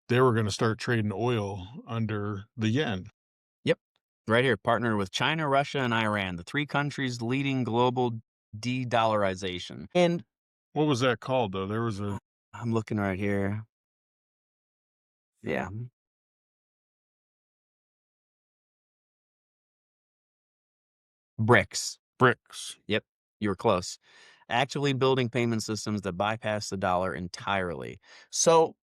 they were going to start trading oil under the yen. Yep, right here, partnered with China, Russia, and Iran, the three countries leading global de-dollarization. And what was that called though? There was a. I'm looking right here. Yeah. BRICS. Yep, you were close. Actually building payment systems that bypass the dollar entirely. So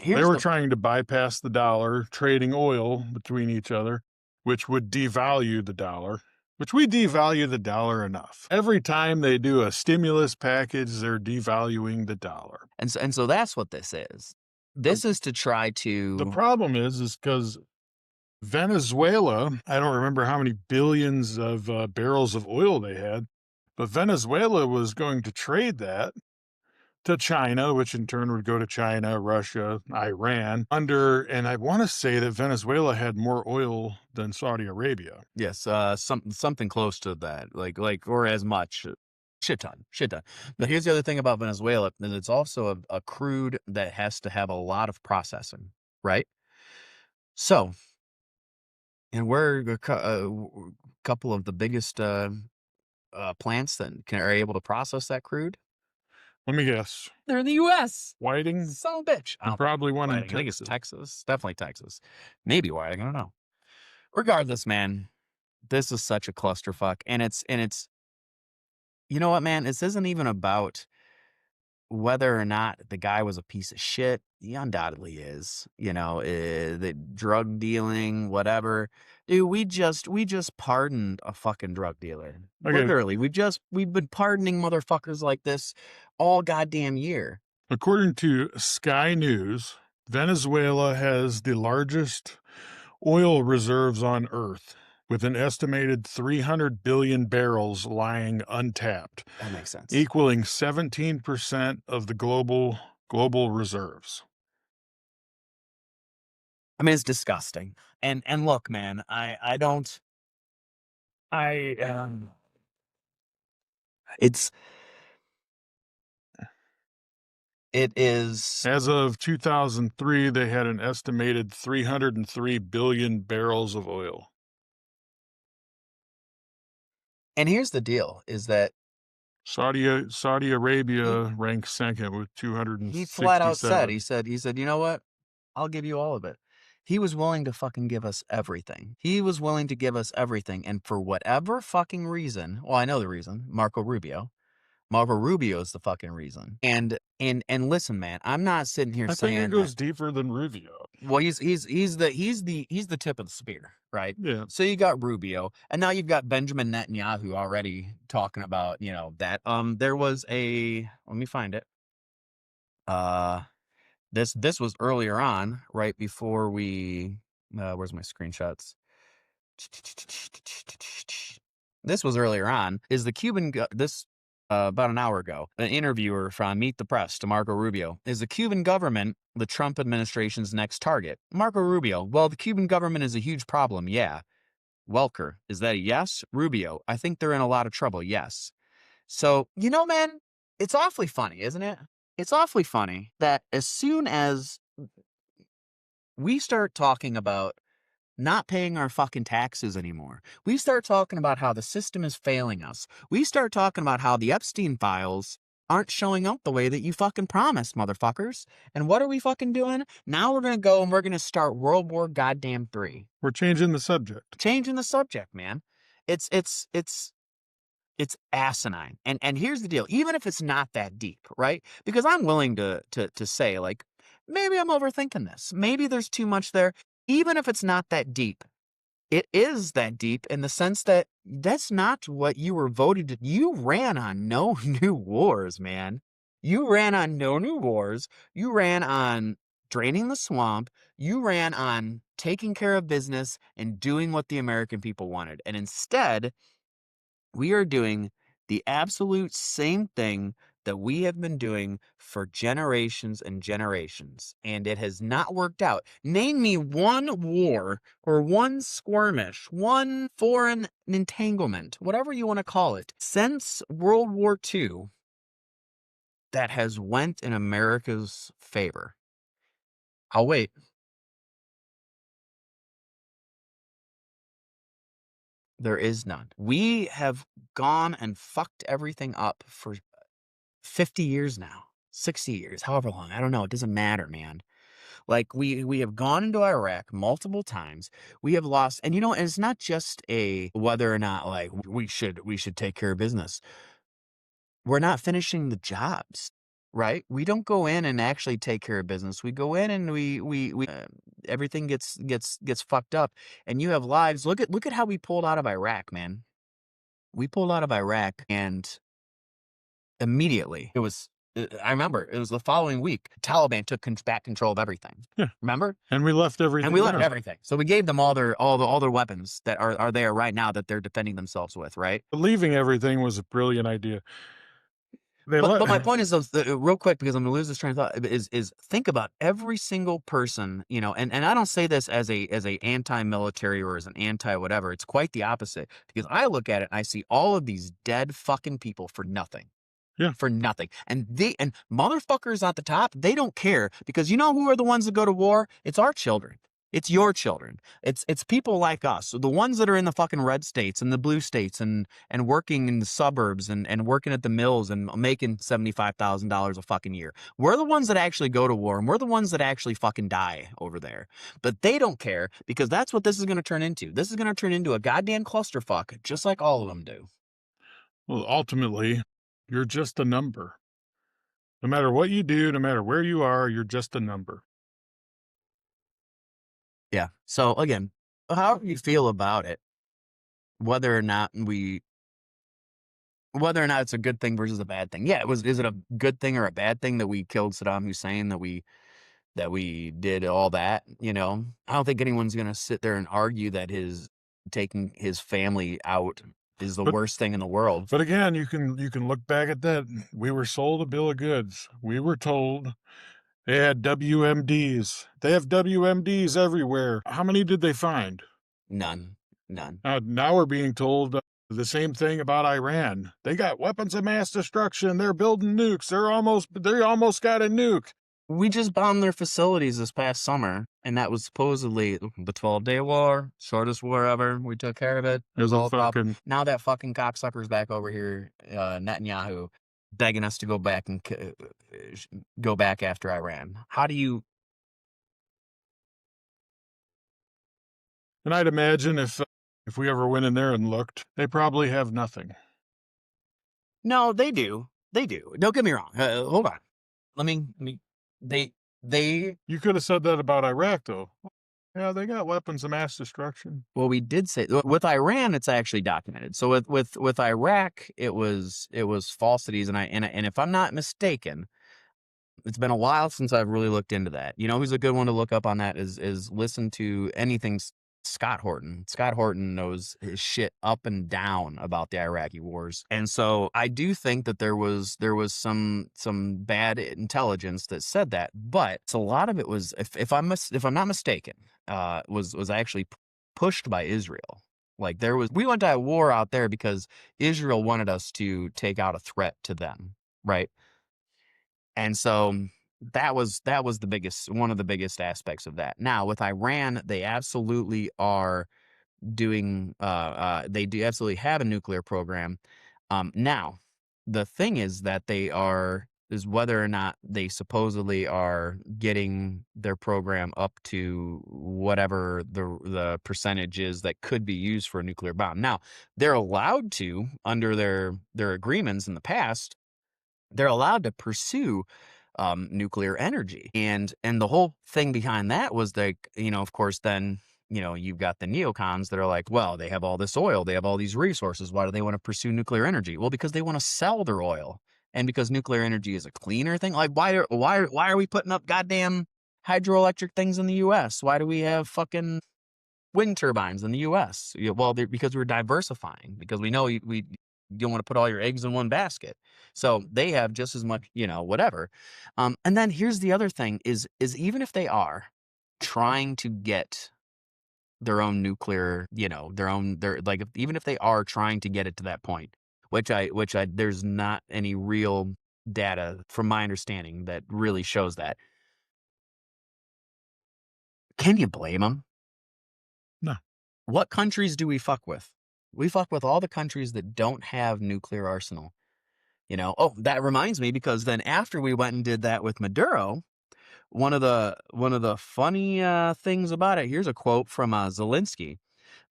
they were trying to bypass the dollar, trading oil between each other, which would devalue the dollar, which we devalue the dollar enough. Every time they do a stimulus package, they're devaluing the dollar. And so that's what this is. This is to try to. The problem is because Venezuela, I don't remember how many billions of barrels of oil they had, but Venezuela was going to trade that to China, which in turn would go to China, Russia, Iran, and I want to say that Venezuela had more oil than Saudi Arabia. Yes, something close to that, like or as much. Shit ton. But here's the other thing about Venezuela, is it's also a crude that has to have a lot of processing, right? So, and we're a couple of the biggest plants that are able to process that crude. Let me guess. They're in the U.S. Whiting? Son of a bitch. And probably one in Texas. I think it's Texas. Definitely Texas. Maybe Whiting. I don't know. Regardless, man, this is such a clusterfuck. And it's, you know what, man? This isn't even about whether or not the guy was a piece of shit. He undoubtedly is. The drug dealing, whatever. Dude, we just pardoned a fucking drug dealer. Okay. Literally, we've been pardoning motherfuckers like this all goddamn year. According to Sky News, Venezuela has the largest oil reserves on Earth, with an estimated 300 billion barrels lying untapped. That makes sense. Equaling 17% of the global reserves. I mean, it's disgusting. And look, man, it is. As of 2003, they had an estimated 303 billion barrels of oil. And here's the deal, is that Saudi Arabia ranks second with 267. he flat out said, he said, you know what? I'll give you all of it. He was willing to fucking give us everything. He was willing to give us everything. And for whatever fucking reason, well, I know the reason, Marco Rubio is the fucking reason. And listen, man, I'm not sitting here I saying think it goes deeper than Rubio. well, he's the tip of the spear, right? Yeah. So you got Rubio, and now you've got Benjamin Netanyahu already talking about, that there was let me find it. This was earlier on, right before we where's my screenshots? This was earlier on. Is the Cuban about an hour ago, an interviewer from Meet the Press to Marco Rubio. Is the Cuban government the Trump administration's next target? Marco Rubio, well, the Cuban government is a huge problem, yeah. Welker, is that a yes? Rubio, I think they're in a lot of trouble, yes. So, man, it's awfully funny, isn't it? It's awfully funny that as soon as we start talking about not paying our fucking taxes anymore, we start talking about how the system is failing us, we start talking about how the Epstein files aren't showing up the way that you fucking promised, motherfuckers. And what are we fucking doing? Now we're going to go and we're going to start World War goddamn 3. We're changing the subject. Changing the subject, man. It's asinine. And here's the deal. Even if it's not that deep, right? Because I'm willing to say, like, maybe I'm overthinking this. Maybe there's too much there. Even if it's not that deep, it is that deep in the sense that that's not what you were voted to. You ran on no new wars, man. You ran on no new wars. You ran on draining the swamp. You ran on taking care of business and doing what the American people wanted. And instead, we are doing the absolute same thing that we have been doing for generations and generations, and it has not worked out. Name me one war or one skirmish, one foreign entanglement, whatever you want to call it, since World War II that has went in America's favor. I'll wait. There is none. We have gone and fucked everything up for 50 years now, 60 years, however long. I don't know. It doesn't matter, man. Like we have gone into Iraq multiple times. We have lost, and and it's not just a whether or not like we should take care of business. We're not finishing the jobs, right? We don't go in and actually take care of business. We go in and we everything gets fucked up, and you have lives. Look at how we pulled out of Iraq, man. We pulled out of Iraq, and immediately it was. I remember it was the following week. Taliban took back control of everything. Yeah, remember? And we left everything. And we left everything. So we gave them all their weapons that are there right now that they're defending themselves with, right? But leaving everything was a brilliant idea. But my point is, though, real quick, because I'm gonna lose this train of thought, is think about every single person, and I don't say this as a anti-military or as an anti-whatever. It's quite the opposite, because I look at it and I see all of these dead fucking people for nothing. Yeah. For nothing. And motherfuckers at the top, they don't care, because you know who are the ones that go to war? It's our children. It's your children. It's people like us, the ones that are in the fucking red states and the blue states and working in the suburbs and working at the mills and making $75,000 a fucking year. We're the ones that actually go to war, and we're the ones that actually fucking die over there. But they don't care, because that's what this is going to turn into. This is going to turn into a goddamn clusterfuck, just like all of them do. Well, ultimately, you're just a number. No matter what you do, no matter where you are, you're just a number. Yeah. So again, how do you feel about it? Whether or not it's a good thing versus a bad thing. Yeah, is it a good thing or a bad thing that we killed Saddam Hussein, that we did all that, I don't think anyone's going to sit there and argue that taking his family out is the worst thing in the world. But again, you can look back at that. We were sold a bill of goods. We were told they had WMDs. They have WMDs everywhere. How many did they find? None. Now we're being told the same thing about Iran. They got weapons of mass destruction. They're building nukes. They almost got a nuke. We just bombed their facilities this past summer, and that was supposedly the 12-day war, shortest war ever. We took care of it. It was all problem. Now that fucking cocksucker's back over here, Netanyahu, begging us to go back and go back after Iran. How do you And I'd imagine if we ever went in there and looked, they probably have nothing. No, they do. They do. Don't get me wrong. Hold on. Let me. They. You could have said that about Iraq, though. Yeah, they got weapons of mass destruction. Well, we did say with Iran, it's actually documented. So with Iraq, it was falsities, and if I'm not mistaken, it's been a while since I've really looked into that. You know who's a good one to look up on that is listen to anything Scott Horton. Scott Horton knows his shit up and down about the Iraqi wars. And so I do think that there was some bad intelligence that said that, but a lot of it was, if I'm not mistaken, was actually pushed by Israel. Like we went to war out there because Israel wanted us to take out a threat to them, right? And so that was one of the biggest aspects of that. Now with Iran, they absolutely are doing, they do absolutely have a nuclear program. Now the thing is that is whether or not they supposedly are getting their program up to whatever the percentage is that could be used for a nuclear bomb. Now they're allowed to, under their agreements in the past, they're allowed to pursue nuclear energy. And the whole thing behind that was like, of course, then, you've got the neocons that are like, well, they have all this oil, they have all these resources. Why do they want to pursue nuclear energy? Well, because they want to sell their oil, and because nuclear energy is a cleaner thing. Like, why are we putting up goddamn hydroelectric things in the U.S.? Why do we have fucking wind turbines in the U.S.? Well, because we're diversifying, because we know we you don't want to put all your eggs in one basket. So they have just as much, whatever. And then here's the other thing is even if they are trying to get their own nuclear, even if they are trying to get it to that point, which there's not any real data from my understanding that really shows that. Can you blame them? No. What countries do we fuck with? We fuck with all the countries that don't have nuclear arsenal. Oh, that reminds me, because then after we went and did that with Maduro, one of the funny things about it, here's a quote from Zelensky.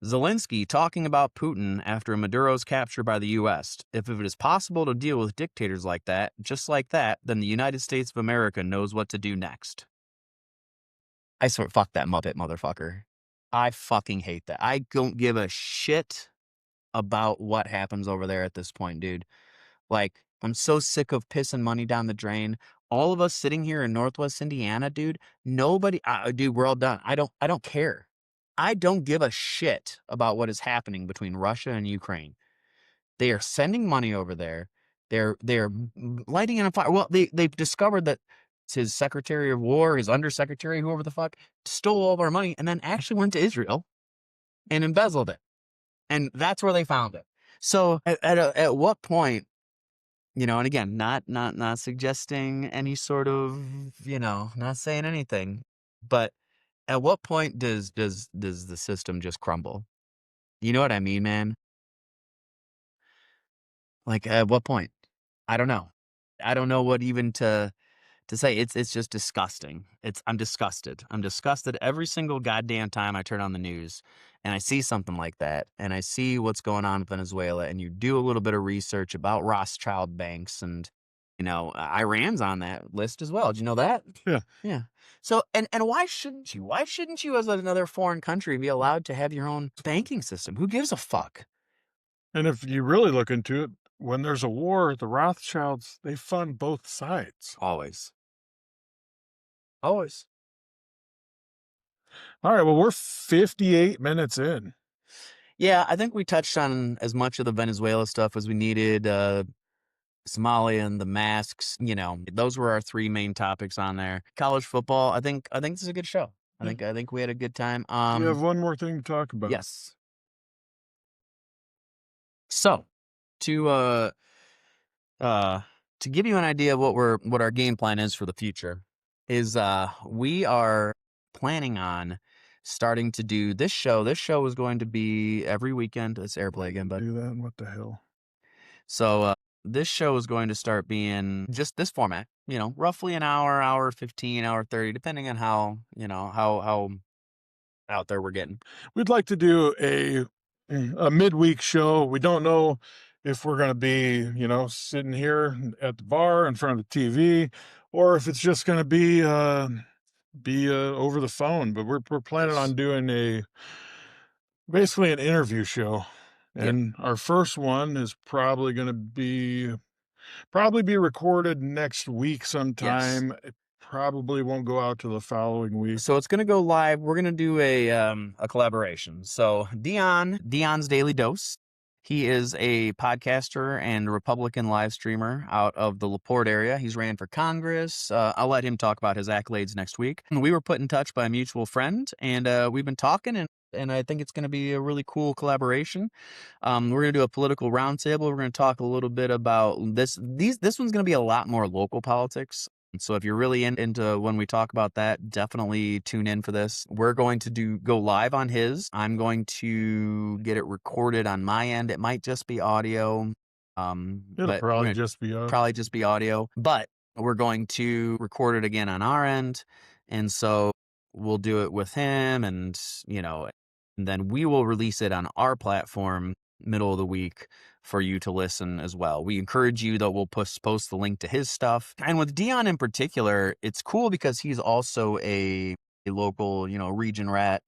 Zelensky talking about Putin after Maduro's capture by the U.S. If it is possible to deal with dictators like that, just like that, then the United States of America knows what to do next. I swear, fuck that Muppet motherfucker. I fucking hate that. I don't give a shit about what happens over there at this point, dude. Like, I'm so sick of pissing money down the drain. All of us sitting here in Northwest Indiana, dude, nobody, dude, we're all done. I don't care. I don't give a shit about what is happening between Russia and Ukraine. They are sending money over there. They're lighting it on fire. Well, they've discovered that his Secretary of War, his Undersecretary, whoever the fuck, stole all of our money and then actually went to Israel and embezzled it. And that's where they found it. So at what point, and again, not suggesting any sort of, not saying anything, but at what point does the system just crumble? You know what I mean, man? Like, at what point? I don't know. I don't know what even to say. It's just disgusting. I'm disgusted. I'm disgusted every single goddamn time I turn on the news and I see something like that, and I see what's going on in Venezuela, and you do a little bit of research about Rothschild banks, and Iran's on that list as well. Did you know that? Yeah. Yeah. So and why shouldn't you? Why shouldn't you, as another foreign country, be allowed to have your own banking system? Who gives a fuck? And if you really look into it, when there's a war, the Rothschilds, they fund both sides. Always. Always. All right, well, we're 58 minutes in. Yeah, I think we touched on as much of the Venezuela stuff as we needed. Somalia and the masks, those were our three main topics on there. College football, I think this is a good show. I think we had a good time. You have one more thing to talk about. Yes. So, to give you an idea of what our game plan is for the future, is we are planning on starting to do this show. This show is going to be every weekend. It's airplay again, but do that. What the hell? So this show is going to start being just this format. Roughly an hour, hour 15, hour 30, depending on how out there we're getting. We'd like to do a midweek show. We don't know if we're going to be, sitting here at the bar in front of the TV, or if it's just going to be over the phone. But we're planning on doing basically an interview show, Yep. and our first one is probably going to be recorded next week Yes. sometime. It probably won't go out till the following week. So it's gonna go live. We're gonna do a collaboration. So Dion's Daily Dose. He is a podcaster and Republican live streamer out of the LaPorte area. He's ran for Congress. I'll let him talk about his accolades next week. We were put in touch by a mutual friend, and we've been talking, and I think it's going to be a really cool collaboration. We're going to do a political roundtable. We're going to talk a little bit about this. This one's going to be a lot more local politics. So if you're really into when we talk about that, definitely tune in for this. We're going to go live on his. I'm going to get it recorded on my end. It might just be audio. It'll But probably just be us. probably just be audio. But we're going to record it again on our end. And so we'll do it with him, and and then we will release it on our platform middle of the week for you to listen as well. We encourage you, though, we'll post the link to his stuff. And with Dion in particular, it's cool because he's also a local, region rat,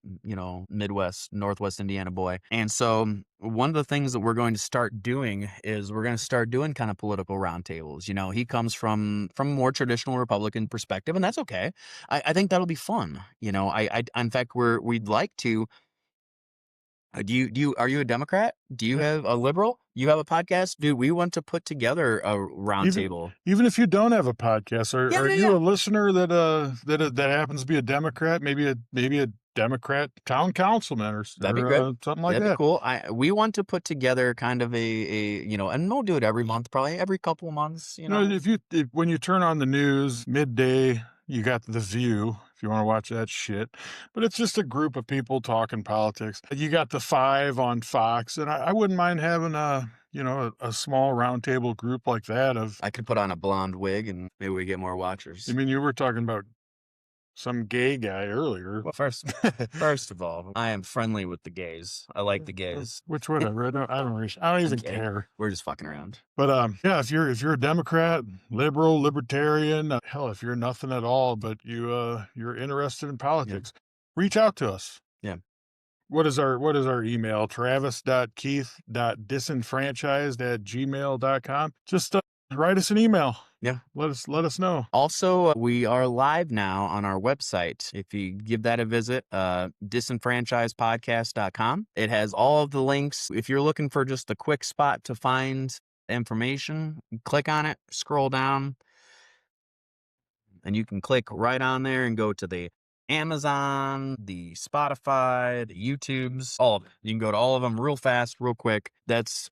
Midwest, Northwest Indiana boy. And so one of the things that we're going to start doing is we're going to start doing kind of political roundtables. He comes from a more traditional Republican perspective, and that's okay. I think that'll be fun. In fact, we'd like to. Are you a Democrat? Do you have a liberal? You have a podcast? Dude, we want to put together a roundtable. Even if you don't have a podcast, are you Yeah. a listener that happens to be a Democrat? Maybe a Democrat town councilman or That'd be good. something like That'd be that. cool. We want to put together kind of and we'll do it every month, probably every couple of months. When you turn on the news midday, you got The View if you want to watch that shit. But it's just a group of people talking politics. You got the Five on Fox, and I wouldn't mind having a small roundtable group like that. I could put on a blonde wig and maybe we get more watchers. I mean, you were talking about some gay guy earlier. Well, first of all, I am friendly with the gays. I like the gays. Which whatever. I don't even Okay. care. We're just fucking around. But yeah, if you're a Democrat, liberal, libertarian, hell, if you're nothing at all, but you're interested in politics, reach out to us. Yeah. What is our email? travis.keith.disenfranchised@gmail.com. Just write us an email. Yeah. Let us know. Also, we are live now on our website. If you give that a visit, disenfranchisedpodcast.com. It has all of the links. If you're looking for just a quick spot to find information, click on it, scroll down, and you can click right on there and go to the Amazon, the Spotify, the YouTubes, all of it. You can go to all of them real fast, real quick. That's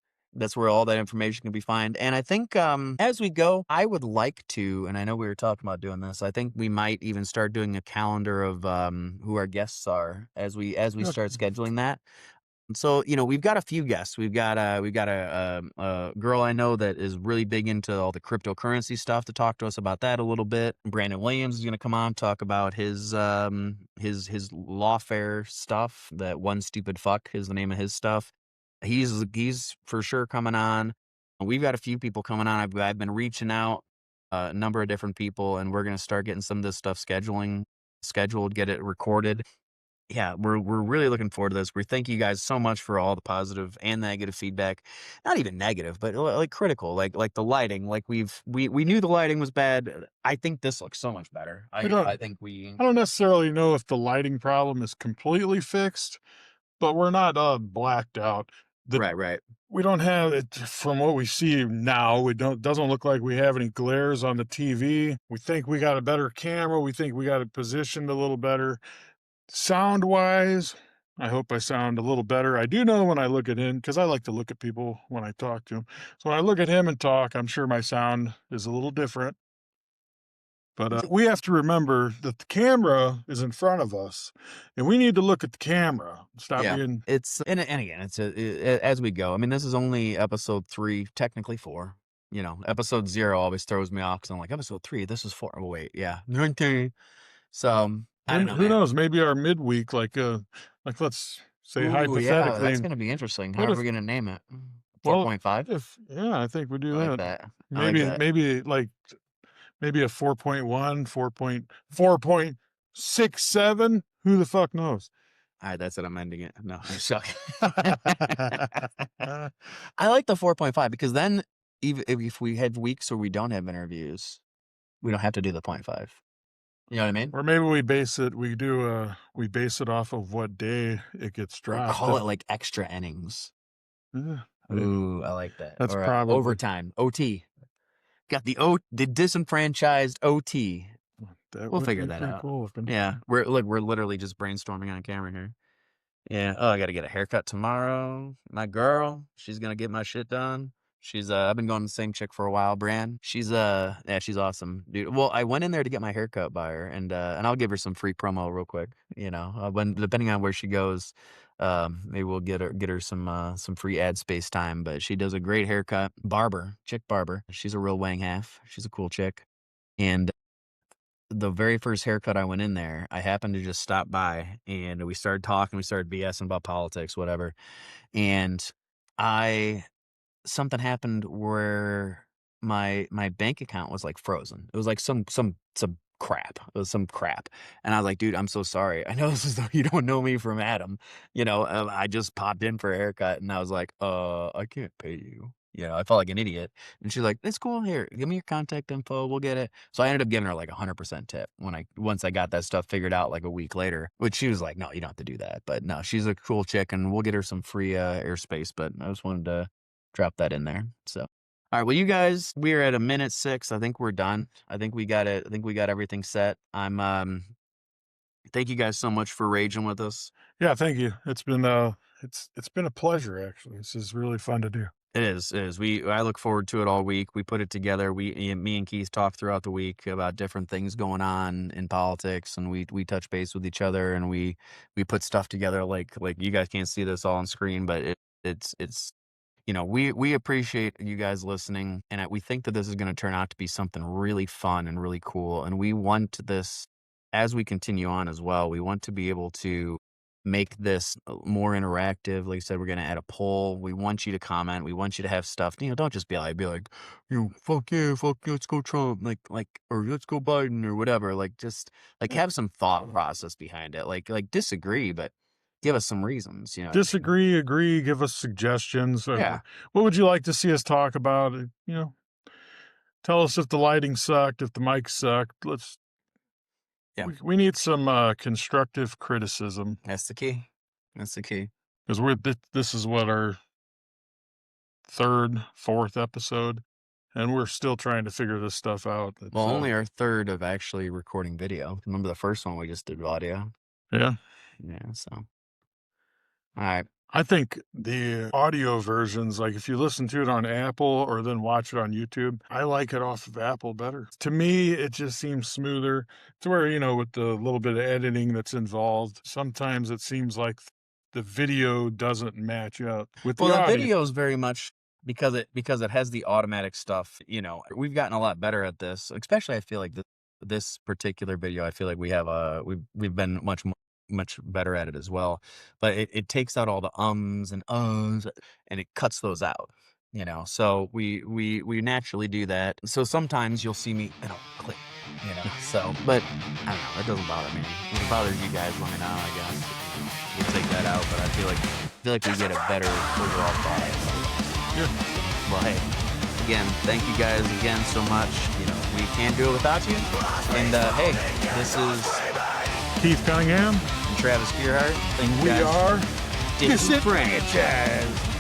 where all that information can be found. And I think as we go, I would like to, and I know we were talking about doing this, I think we might even start doing a calendar of who our guests are as we start scheduling that. So, we've got a few guests. We've got a girl I know that is really big into all the cryptocurrency stuff to talk to us about that a little bit. Brandon Williams is going to come on, talk about his lawfare stuff. That One Stupid Fuck is the name of his stuff. He's for sure coming on. We've got a few people coming on. I've been reaching out a number of different people, and we're going to start getting some of this stuff scheduled, get it recorded. Yeah, we're really looking forward to this. We thank you guys so much for all the positive and negative feedback. Not even negative, but like critical, like the lighting. Like we knew the lighting was bad. I think this looks so much better. I don't necessarily know if the lighting problem is completely fixed, but we're not blacked out. Right. We don't have it from what we see now. Doesn't look like we have any glares on the TV. We think we got a better camera. We think we got it positioned a little better. Sound wise, I hope I sound a little better. I do know when I look at him, because I like to look at people when I talk to him. So when I look at him and talk, I'm sure my sound is a little different. But we have to remember that the camera is in front of us, and we need to look at the camera. Stop being. It's and again, it's as we go. I mean, this is only episode 3, technically 4. Episode 0 always throws me off because I'm like, episode 3, this is 4. Oh wait, yeah, 19. So I don't know, Who man. knows? Maybe our midweek, like let's say Ooh, yeah, hypothetically, that's gonna be interesting. How what are if, we gonna name it? well, 4.5? I think we do I like that. that. I like Maybe, that. maybe a 4.1, 4.67. Who the fuck knows? All right, that's it. I'm ending it. No, I'm suck. I like the 4.5 because then even if we have weeks where we don't have interviews, we don't have to do the 0.5. You know what I mean? Or maybe we base it off of what day it gets Or dropped. call it like extra innings. Yeah, Ooh, I like that. that's Or probably overtime, OT. Got the disenfranchised OT. that We'll would figure be that pretty out. cool. Yeah, we're literally just brainstorming on camera here. Yeah. Oh, I got to get a haircut tomorrow. My girl, she's gonna get my shit done. She's I've been going to the same chick for a while, Bran. She's she's awesome, dude. Well, I went in there to get my haircut by her, and I'll give her some free promo real quick. You know, when depending on where she goes, maybe we'll get her some free ad space time. But she does a great haircut. Chick barber. She's a real wang half. She's a cool chick, and the very first haircut I went in there, I happened to just stop by and we started talking. We started BSing about politics, whatever. And something happened where my bank account was like frozen. It was like some crap. It was some crap. And I was like, dude, I'm so sorry. I know this is you don't know me from Adam. You know, I just popped in for a haircut and I was like, I can't pay you. You know, I felt like an idiot. And she's like, it's cool. Here, give me your contact info. We'll get it. So I ended up giving her like 100% tip once I got that stuff figured out like a week later, which she was like, no, you don't have to do that. But no, she's a cool chick and we'll get her some free airspace. But I just wanted to drop that in there. So, all right. Well, you guys, we are at 1:06. I think we're done. I think we got it. I think we got everything set. Thank you guys so much for raging with us. Yeah, thank you. It's been a pleasure actually. This is really fun to do. It is. I look forward to it all week. We put it together. Me and Keith talk throughout the week about different things going on in politics, and we touch base with each other, and we put stuff together. Like you guys can't see this all on screen, but it's you know, we appreciate you guys listening, and we think that this is going to turn out to be something really fun and really cool. And we want this as we continue on as well. We want to be able to make this more interactive. Like I said, we're going to add a poll. We want you to comment. We want you to have stuff. You know, don't just be like, you know, fuck yeah, let's go Trump, or let's go Biden or whatever. Like, just have some thought process behind it. Like disagree, but give us some reasons. You know, Disagree, agree, give us suggestions. Yeah. What would you like to see us talk about? You know, tell us if the lighting sucked, if the mic sucked. Yeah. We need some constructive criticism. That's the key. That's the key. Because this is what our fourth episode, and we're still trying to figure this stuff out. Well, only our third of actually recording video. Remember the first one we just did audio? Yeah. Yeah, so. All right. I think the audio versions, like if you listen to it on Apple or then watch it on YouTube, I like it off of Apple better. To me, it just seems smoother. To where, you know, with the little bit of editing that's involved, sometimes it seems like the video doesn't match up with the audio. Well, the video is very much because it has the automatic stuff. You know, we've gotten a lot better at this. Especially, I feel like this particular video, I feel like we've been much better at it as well. But it takes out all the ums and uhs and it cuts those out. You know, so we naturally do that. So sometimes you'll see me, it'll click. You know, so but I don't know. It doesn't bother me. If it bothers you guys, let me know. I guess we'll take that out. But I feel like we get a better overall vibe. Yeah. Well, hey, again, thank you guys again so much. You know, we can't do it without you. And hey, this is Keith Cunningham and Travis Gearhart. Thank you we guys. are Disenfranchised.